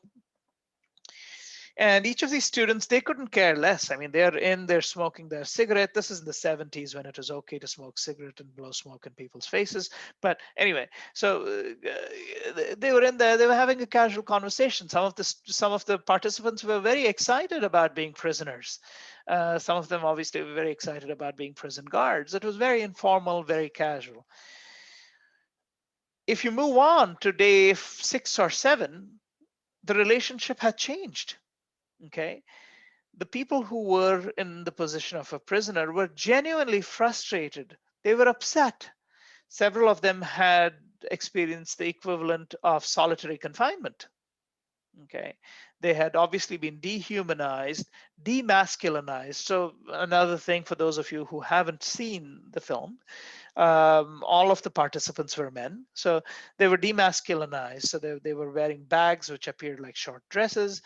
And each of these students, they couldn't care less. I mean, they're smoking their cigarette. This is in the 70s when it was okay to smoke cigarette and blow smoke in people's faces. But anyway, so they were in there, they were having a casual conversation. Some of the participants were very excited about being prisoners. Some of them obviously were very excited about being prison guards. It was very informal, very casual. If you move on to day 6 or 7, the relationship had changed. Okay, the people who were in the position of a prisoner were genuinely frustrated. They were upset. Several of them had experienced the equivalent of solitary confinement. Okay, they had obviously been dehumanized, demasculinized. So another thing for those of you who haven't seen the film, all of the participants were men. So they were demasculinized. So they were wearing bags which appeared like short dresses.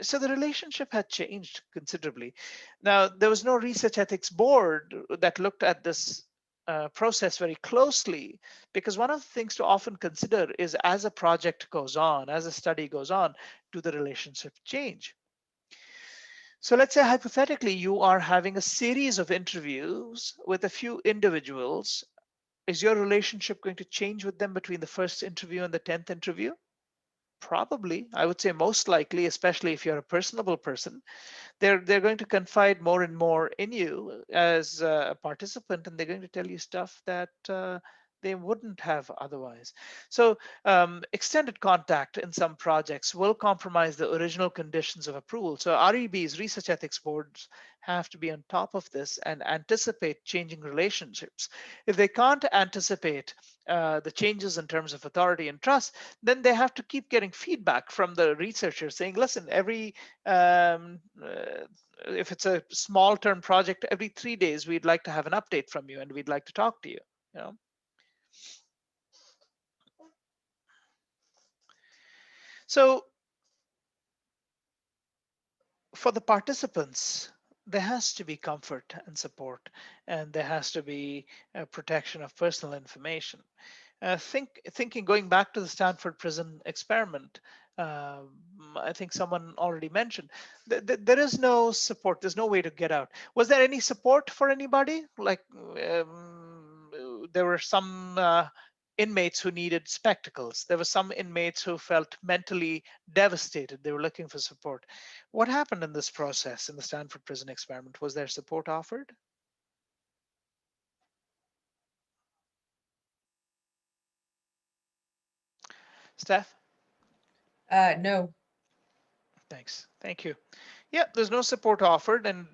so the relationship had changed considerably. Now, there was no research ethics board that looked at this process very closely, because one of the things to often consider is, as a project goes on, as a study goes on, do the relationship change? So let's say hypothetically you are having a series of interviews with a few individuals. Is your relationship going to change with them between the first interview and the 10th interview? Probably. I would say most likely, especially if you're a personable person. They're going to confide more and more in you as a participant, and they're going to tell you stuff that they wouldn't have otherwise. So extended contact in some projects will compromise the original conditions of approval. So REBs, research ethics boards, have to be on top of this and anticipate changing relationships. If they can't anticipate the changes in terms of authority and trust, then they have to keep getting feedback from the researchers saying, listen, every if it's a small term project, every 3 days we'd like to have an update from you and we'd like to talk to you. You know. So for the participants, there has to be comfort and support, and there has to be protection of personal information. Thinking going back to the Stanford Prison experiment, I think someone already mentioned there is no support. There's no way to get out. Was there any support for anybody? Like there were some inmates who needed spectacles. There were some inmates who felt mentally devastated. They were looking for support. What happened in this process in the Stanford Prison experiment? Was there support offered? Steph? No. Thanks. Thank you. Yeah, there's no support offered, and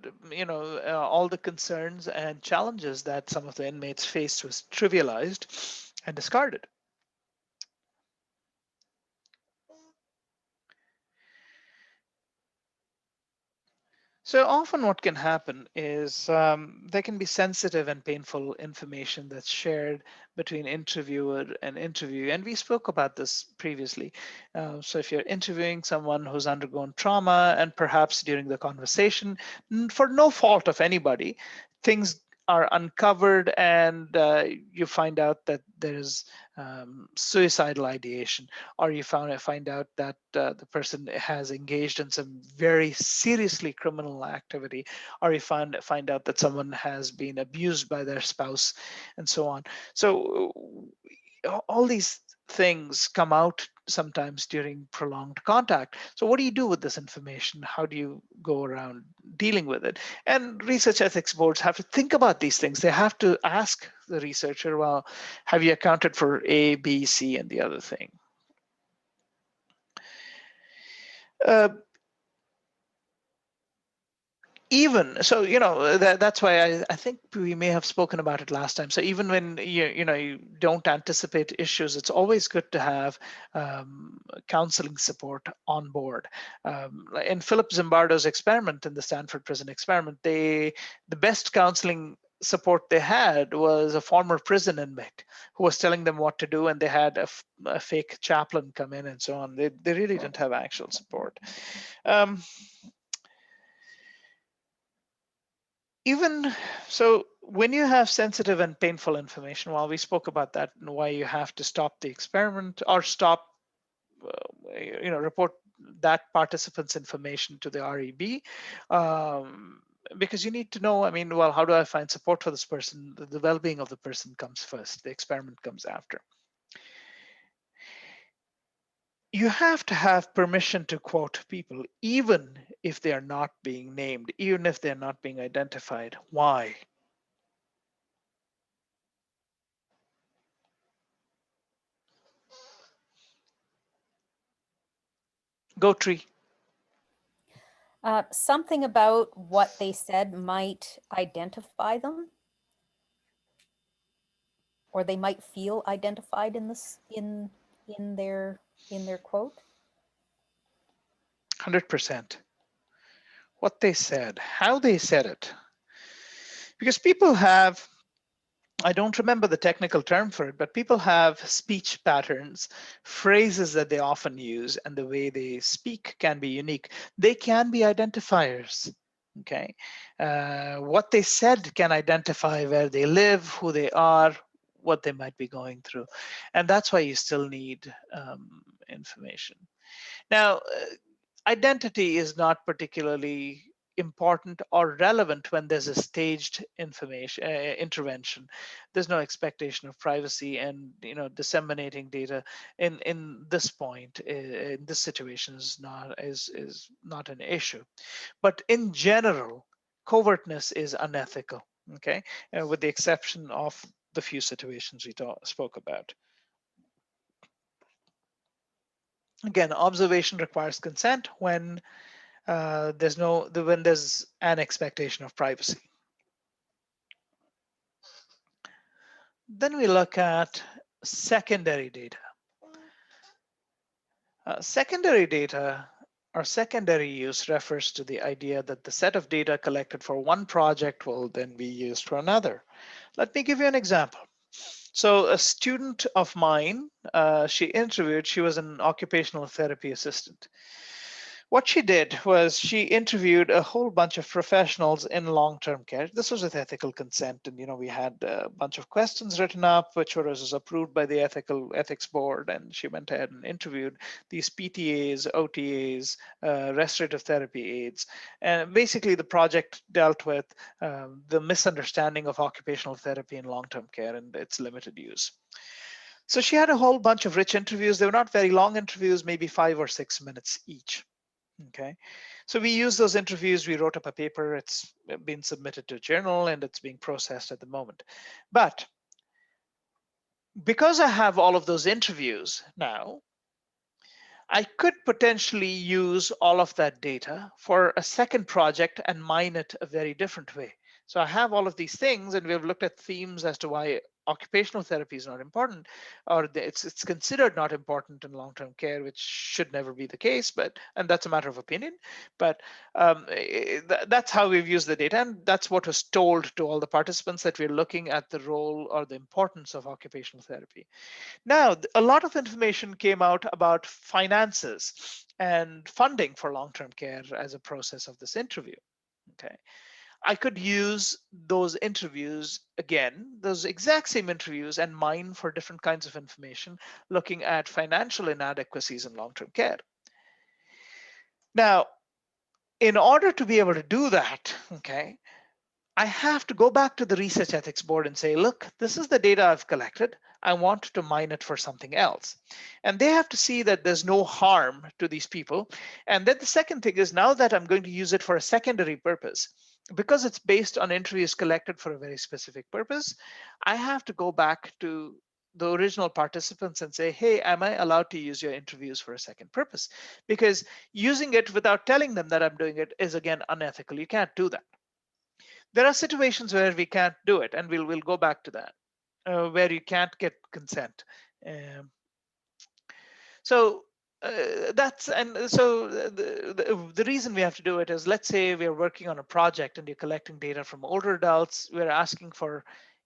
all the concerns and challenges that some of the inmates faced was trivialized and discarded. So often what can happen is there can be sensitive and painful information that's shared between interviewer and interviewee. And we spoke about this previously. So if you're interviewing someone who's undergone trauma, and perhaps during the conversation, for no fault of anybody, things are uncovered, and you find out that there's suicidal ideation, or you find out that the person has engaged in some very seriously criminal activity, or you find out that someone has been abused by their spouse, and so on. So all these things come out sometimes during prolonged contact. So what do you do with this information? How do you go around dealing with it? And research ethics boards have to think about these things. They have to ask the researcher, well, have you accounted for A, B, C, and the other thing? Even so, that's why I think we may have spoken about it last time. So even when you don't anticipate issues, it's always good to have counseling support on board. In Philip Zimbardo's experiment, in the Stanford Prison experiment, the best counseling support they had was a former prison inmate who was telling them what to do, and they had a fake chaplain come in and so on. They really didn't have actual support. Even so, when you have sensitive and painful information, while we spoke about that and why you have to stop the experiment or stop, report that participant's information to the REB, because you need to know, well, how do I find support for this person? The well-being of the person comes first. The experiment comes after. You have to have permission to quote people, even if they are not being named, even if they're not being identified. Why? Go Tree. Something about what they said might identify them, or they might feel identified in this in their quote. 100%. What they said, how they said it. Because people have I don't remember the technical term for it, but people have speech patterns, phrases that they often use, and the way they speak can be unique. They can be identifiers. Okay, what they said can identify where they live, who they are, what they might be going through, and that's why you still need information. Now, identity is not particularly important or relevant when there's a staged information intervention. There's no expectation of privacy, and disseminating data in this point in this situation is not an issue. But in general, covertness is unethical. Okay, with the exception of the few situations we spoke about. Again, observation requires consent when when there's an expectation of privacy. Then we look at secondary data. Secondary data or secondary use refers to the idea that the set of data collected for one project will then be used for another. Let me give you an example. So a student of mine, she was an occupational therapy assistant. What she did was she interviewed a whole bunch of professionals in long-term care. This was with ethical consent, and we had a bunch of questions written up, which was approved by the ethics board. And she went ahead and interviewed these PTAs, OTAs, restorative therapy aides, and basically the project dealt with the misunderstanding of occupational therapy in long-term care and its limited use. So she had a whole bunch of rich interviews. They were not very long interviews, maybe 5 or 6 minutes each. Okay, so we use those interviews, we wrote up a paper, it's been submitted to a journal, and it's being processed at the moment. But because I have all of those interviews now, I could potentially use all of that data for a second project and mine it a very different way. So I have all of these things, and we have looked at themes as to why occupational therapy is not important, or it's considered not important in long-term care, which should never be the case, and that's a matter of opinion. But that's how we've used the data, and that's what was told to all the participants, that we're looking at the role or the importance of occupational therapy. Now, a lot of information came out about finances and funding for long-term care as a process of this interview. Okay. I could use those interviews again, those exact same interviews, and mine for different kinds of information, looking at financial inadequacies in long-term care. Now, in order to be able to do that, okay, I have to go back to the research ethics board and say, look, this is the data I've collected. I want to mine it for something else. And they have to see that there's no harm to these people. And then the second thing is, now that I'm going to use it for a secondary purpose, because it's based on interviews collected for a very specific purpose, I have to go back to the original participants and say, hey, am I allowed to use your interviews for a second purpose? Because using it without telling them that I'm doing it is, again, unethical. You can't do that. There are situations where we can't do it, and we'll go back to that, where you can't get consent. Um, so that's and so the reason we have to do it is, let's say we're working on a project and you're collecting data from older adults. We're asking for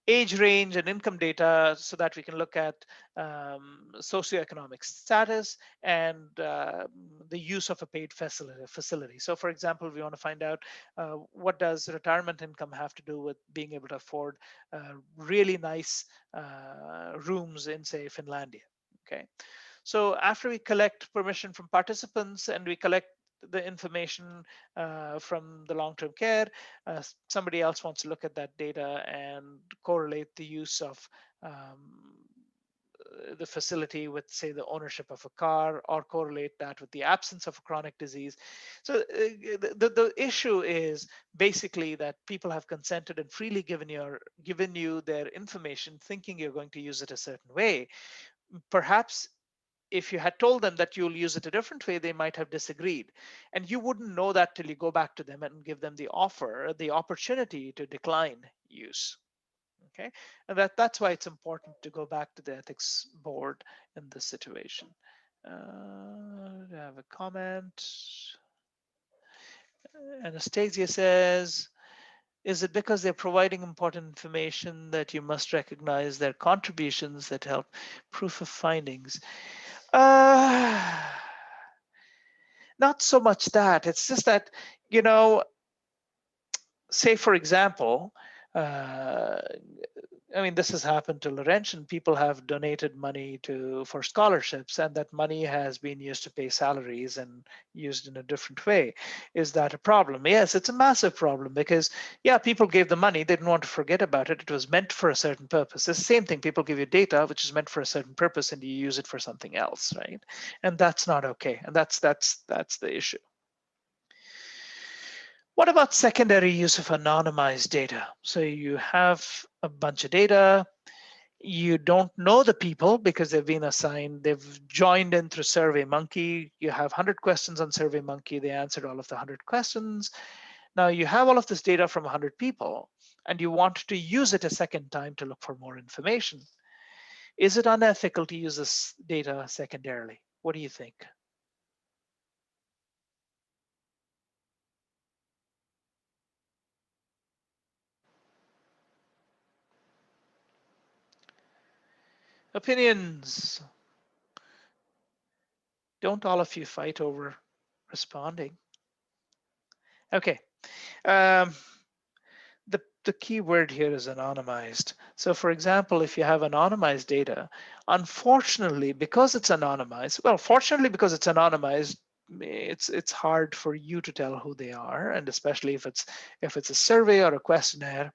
age range and income data so that we can look at socioeconomic status and the use of a paid facility. So for example, we want to find out what does retirement income have to do with being able to afford really nice rooms in, say, Finlandia. Okay. So after we collect permission from participants and we collect the information from the long-term care, somebody else wants to look at that data and correlate the use of the facility with, say, the ownership of a car, or correlate that with the absence of a chronic disease. So the issue is basically that people have consented and freely given you their information, thinking you're going to use it a certain way. Perhaps if you had told them that you'll use it a different way, they might have disagreed. And you wouldn't know that till you go back to them and give them the opportunity to decline use. Okay, and that's why it's important to go back to the ethics board in this situation. I have a comment. Anastasia says, Is it because they're providing important information that you must recognize their contributions that help proof of findings? Not so much that. It's just that, you know, say for example, I mean, this has happened to Laurentian. People have donated money for scholarships, and that money has been used to pay salaries and used in a different way. Is that a problem? Yes, it's a massive problem because, yeah, people gave the money. They didn't want to forget about it. It was meant for a certain purpose. It's the same thing. People give you data, which is meant for a certain purpose, and you use it for something else, right? And that's not okay. And that's the issue. What about secondary use of anonymized data? So you have a bunch of data, you don't know the people because they've been assigned, they've joined in through SurveyMonkey. You have 100 questions on SurveyMonkey, they answered all of the 100 questions. Now you have all of this data from 100 people and you want to use it a second time to look for more information. Is it unethical to use this data secondarily? What do you think? Opinions. Don't all of you fight over responding. Okay. The key word here is anonymized. So for example, if you have anonymized data, unfortunately, because it's anonymized, well, fortunately, because it's anonymized, it's hard for you to tell who they are, and especially if it's a survey or a questionnaire,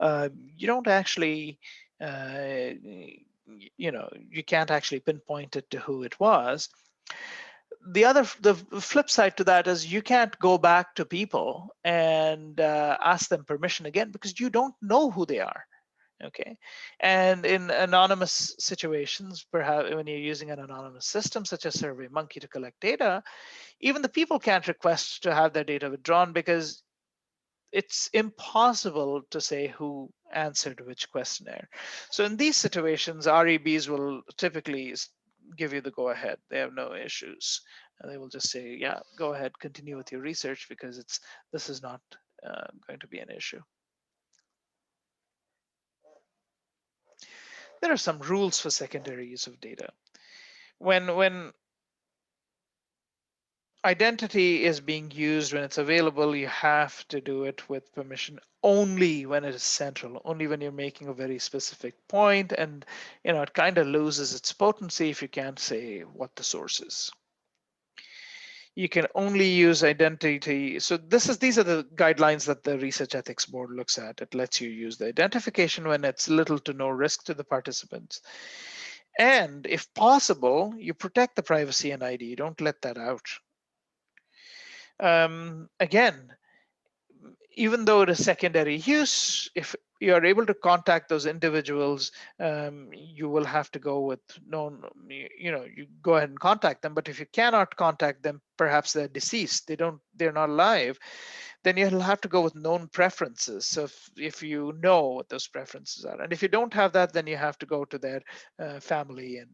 you don't actually, you can't actually pinpoint it to who it was. The flip side to that is you can't go back to people and ask them permission again because you don't know who they are. Okay, and in anonymous situations, perhaps when you're using an anonymous system such as SurveyMonkey to collect data, even the people can't request to have their data withdrawn because it's impossible to say who answered which questionnaire. So in these situations, REBs will typically give you the go ahead. They have no issues. And they will just say, yeah, go ahead, continue with your research because this is not going to be an issue. There are some rules for secondary use of data. When identity is being used, when it's available, you have to do it with permission only when it is central, only when you're making a very specific point, and it kind of loses its potency if you can't say what the source is. You can only use identity. So these are the guidelines that the Research Ethics Board looks at. It lets you use the identification when it's little to no risk to the participants. And if possible, you protect the privacy and ID. You don't let that out. Again, even though it is secondary use, if you are able to contact those individuals, you will have to go with known, you go ahead and contact them. But if you cannot contact them, perhaps they're deceased, they're not alive, then you'll have to go with known preferences. So if you know what those preferences are, and if you don't have that, then you have to go to their family and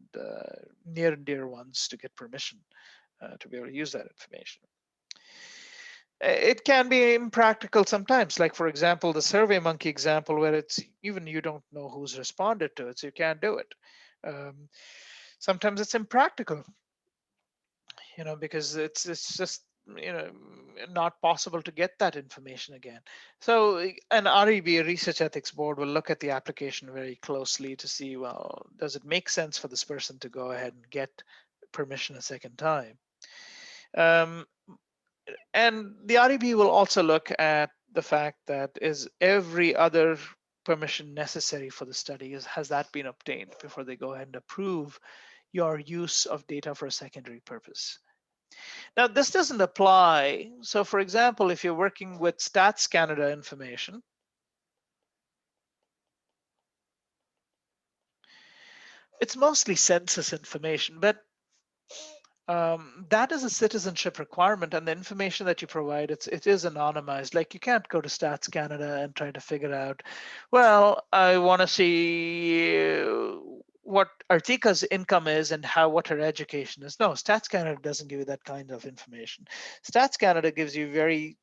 near and dear ones to get permission to be able to use that information. It can be impractical sometimes, like for example, the SurveyMonkey example where it's even you don't know who's responded to it, so you can't do it. Sometimes it's impractical, because it's just not possible to get that information again. So an REB, a Research Ethics Board, will look at the application very closely to see, well, does it make sense for this person to go ahead and get permission a second time? And the REB will also look at the fact that is every other permission necessary for the study, has that been obtained before they go ahead and approve your use of data for a secondary purpose. Now, this doesn't apply. So for example, if you're working with Stats Canada information, it's mostly census information, but that is a citizenship requirement, and the information that you provide, it is anonymized. Like you can't go to Stats Canada and try to figure out, well, I want to see what Artika's income is and what her education is. No, Stats Canada doesn't give you that kind of information. Stats Canada gives you very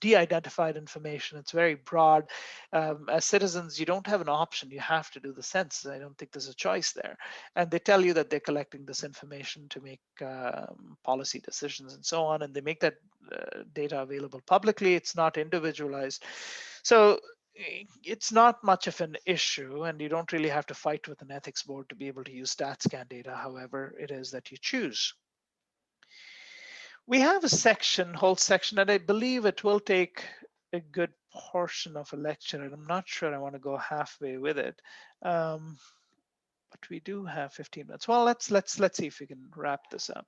de-identified information. It's very broad. As citizens, you don't have an option. You have to do the census. I don't think there's a choice there. And they tell you that they're collecting this information to make policy decisions and so on, and they make that data available publicly. It's not individualized. So it's not much of an issue, and you don't really have to fight with an ethics board to be able to use StatScan data, however it is that you choose. We have a section, whole section, and I believe it will take a good portion of a lecture, and I'm not sure I want to go halfway with it. But we do have 15 minutes. Well, let's see if we can wrap this up.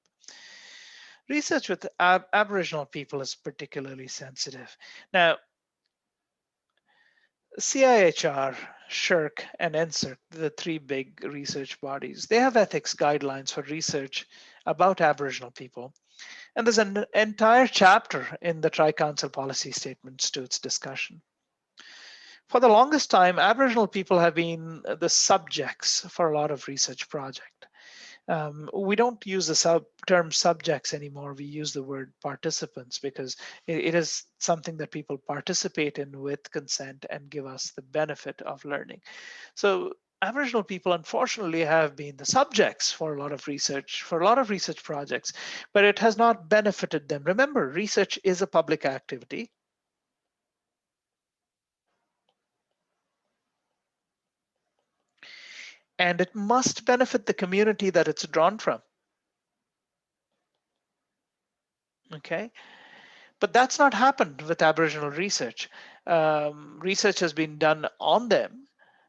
Research with Aboriginal people is particularly sensitive. Now, CIHR, SSHRC, and NSERC, the three big research bodies, they have ethics guidelines for research about Aboriginal people. And there's an entire chapter in the Tri-Council policy statements to its discussion. For the longest time, Aboriginal people have been the subjects for a lot of research projects. We don't use the term subjects anymore. We use the word participants because it is something that people participate in with consent and give us the benefit of learning. So Aboriginal people, unfortunately, have been the subjects for a lot of research projects, but it has not benefited them. Remember, research is a public activity. And it must benefit the community that it's drawn from. Okay, but that's not happened with Aboriginal research. Research has been done on them.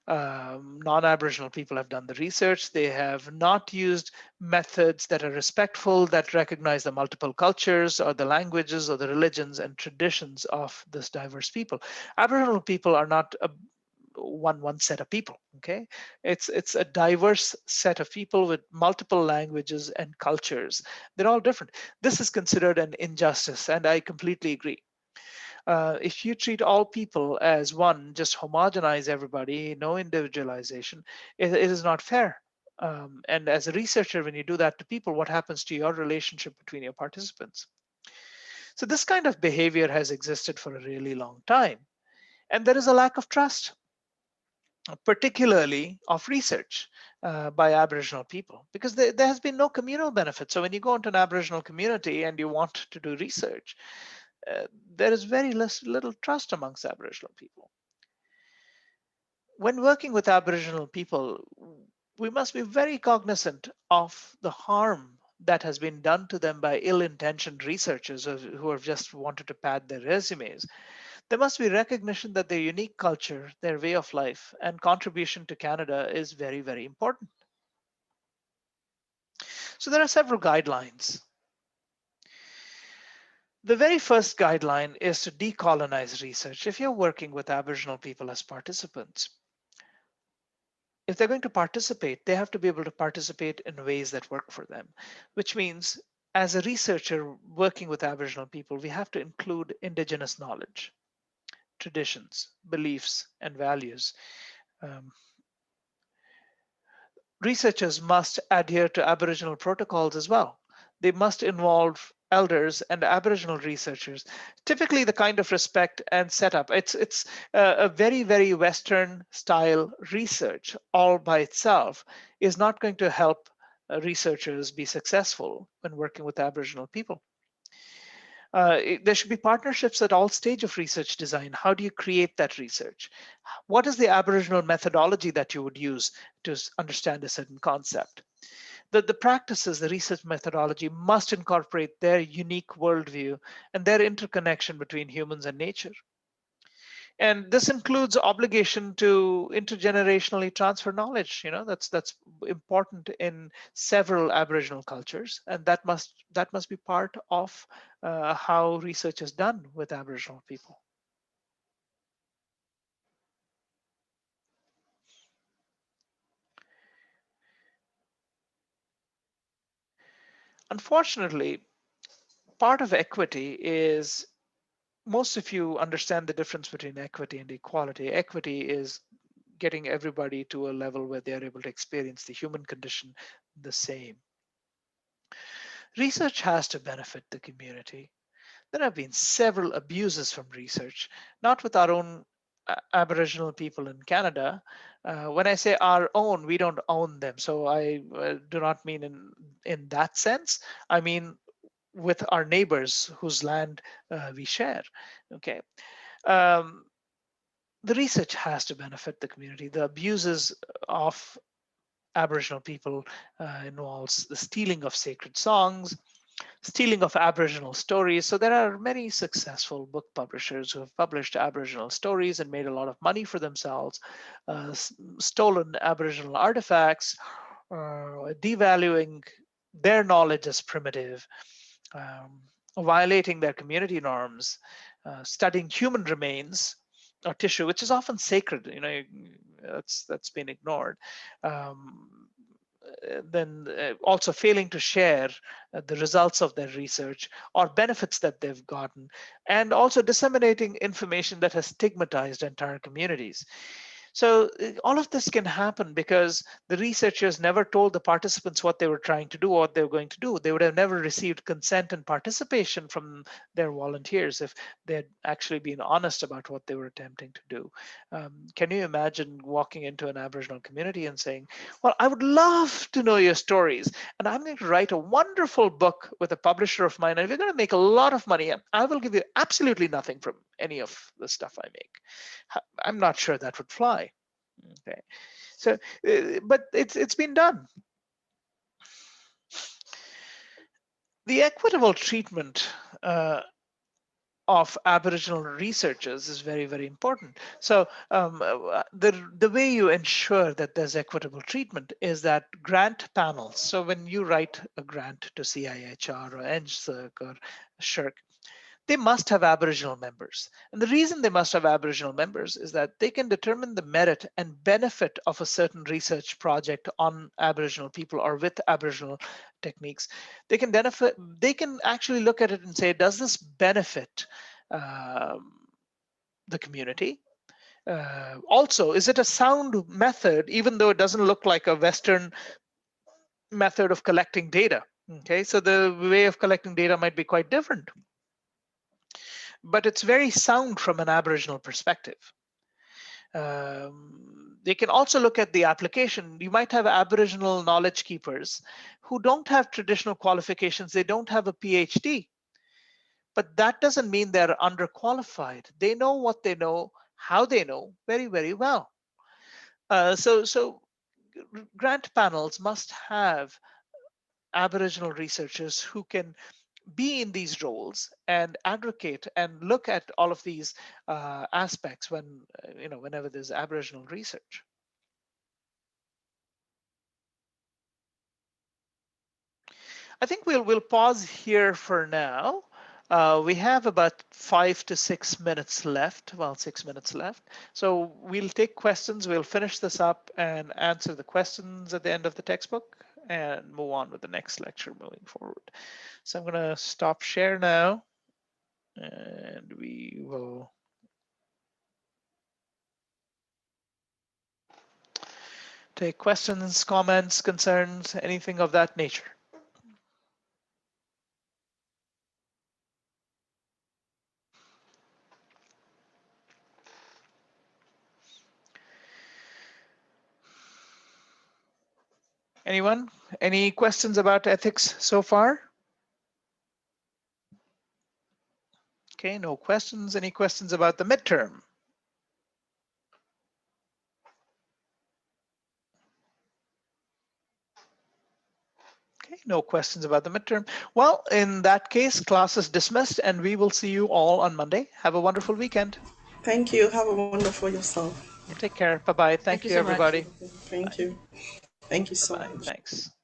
Non-Aboriginal people have done the research. They have not used methods that are respectful, that recognize the multiple cultures or the languages or the religions and traditions of this diverse people. Aboriginal people are not one set of people. Okay, it's a diverse set of people with multiple languages and cultures. They're all different. This is considered an injustice, and I completely agree. If you treat all people as one, just homogenize everybody, no individualization, it is not fair. And as a researcher, when you do that to people, what happens to your relationship between your participants? So this kind of behavior has existed for a really long time. And there is a lack of trust, particularly of research by Aboriginal people, because there has been no communal benefit. So when you go into an Aboriginal community and you want to do research, there is very little trust amongst Aboriginal people. When working with Aboriginal people, we must be very cognizant of the harm that has been done to them by ill-intentioned researchers who have just wanted to pad their resumes. There must be recognition that their unique culture, their way of life, and contribution to Canada is very, very important. So there are several guidelines. The very first guideline is to decolonize research. If you're working with Aboriginal people as participants, if they're going to participate, they have to be able to participate in ways that work for them, which means as a researcher working with Aboriginal people, we have to include Indigenous knowledge, traditions, beliefs, and values. Researchers must adhere to Aboriginal protocols as well. They must involve elders and Aboriginal researchers. Typically, the kind of respect and setup, it's a very, very Western style research all by itself is not going to help researchers be successful when working with Aboriginal people. There should be partnerships at all stages of research design. How do you create that research? What is the Aboriginal methodology that you would use to understand a certain concept? The practices, the research methodology must incorporate their unique worldview and their interconnection between humans and nature. And this includes obligation to intergenerationally transfer knowledge. You know, that's important in several Aboriginal cultures, and that must be part of how research is done with Aboriginal people. Unfortunately, part of equity is, most of you understand the difference between equity and equality. Equity is getting everybody to a level where they are able to experience the human condition the same. Research has to benefit the community. there have been several abuses from research, not with our own Aboriginal people in Canada. When I say our own, we don't own them. So I do not mean in that sense. I mean with our neighbors whose land we share. Okay. The research has to benefit the community. The abuses of Aboriginal people involves the stealing of sacred songs, stealing of Aboriginal stories. So there are many successful book publishers who have published Aboriginal stories and made a lot of money for themselves, stolen Aboriginal artifacts, devaluing their knowledge as primitive, violating their community norms, studying human remains or tissue, which is often sacred. You know, that's been ignored. Then also failing to share the results of their research or benefits that they've gotten, and also disseminating information that has stigmatized entire communities. So all of this can happen because the researchers never told the participants what they were trying to do or what they were going to do. They would have never received consent and participation from their volunteers if they had actually been honest about what they were attempting to do. Can you imagine walking into an Aboriginal community and saying, well, I would love to know your stories, and I'm going to write a wonderful book with a publisher of mine, and we're going to make a lot of money, and I will give you absolutely nothing from any of the stuff I make. I'm not sure that would fly. Okay, so but it's been done. The equitable treatment of Aboriginal researchers is very, very important. So the way you ensure that there's equitable treatment is that grant panels. So when you write a grant to CIHR or NSERC or SSHRC, they must have Aboriginal members. And the reason they must have Aboriginal members is that they can determine the merit and benefit of a certain research project on Aboriginal people or with Aboriginal techniques. They can actually look at it and say, does this benefit the community? Also, is it a sound method, even though it doesn't look like a Western method of collecting data? Okay, so the way of collecting data might be quite different, but it's very sound from an Aboriginal perspective. They can also look at the application. You might have Aboriginal knowledge keepers who don't have traditional qualifications. They don't have a PhD, but that doesn't mean they're underqualified. They know what they know, how they know very, very well. So grant panels must have Aboriginal researchers who can be in these roles and advocate and look at all of these aspects when, whenever there's Aboriginal research. I think we'll pause here for now. We have about 5 to 6 minutes left. Well, 6 minutes left. So we'll take questions. We'll finish this up and answer the questions at the end of the textbook and move on with the next lecture moving forward. So I'm going to stop share now, and we will take questions, comments, concerns, anything of that nature. Anyone? Any questions about ethics so far? Okay, no questions. Any questions about the midterm? Okay, no questions about the midterm. Well, in that case, class is dismissed and we will see you all on Monday. Have a wonderful weekend. Thank you. Have a wonderful yourself. Take care. Bye-bye. Thank you, so much. everybody. Thank you. Thank you so Bye-bye. much. Thanks.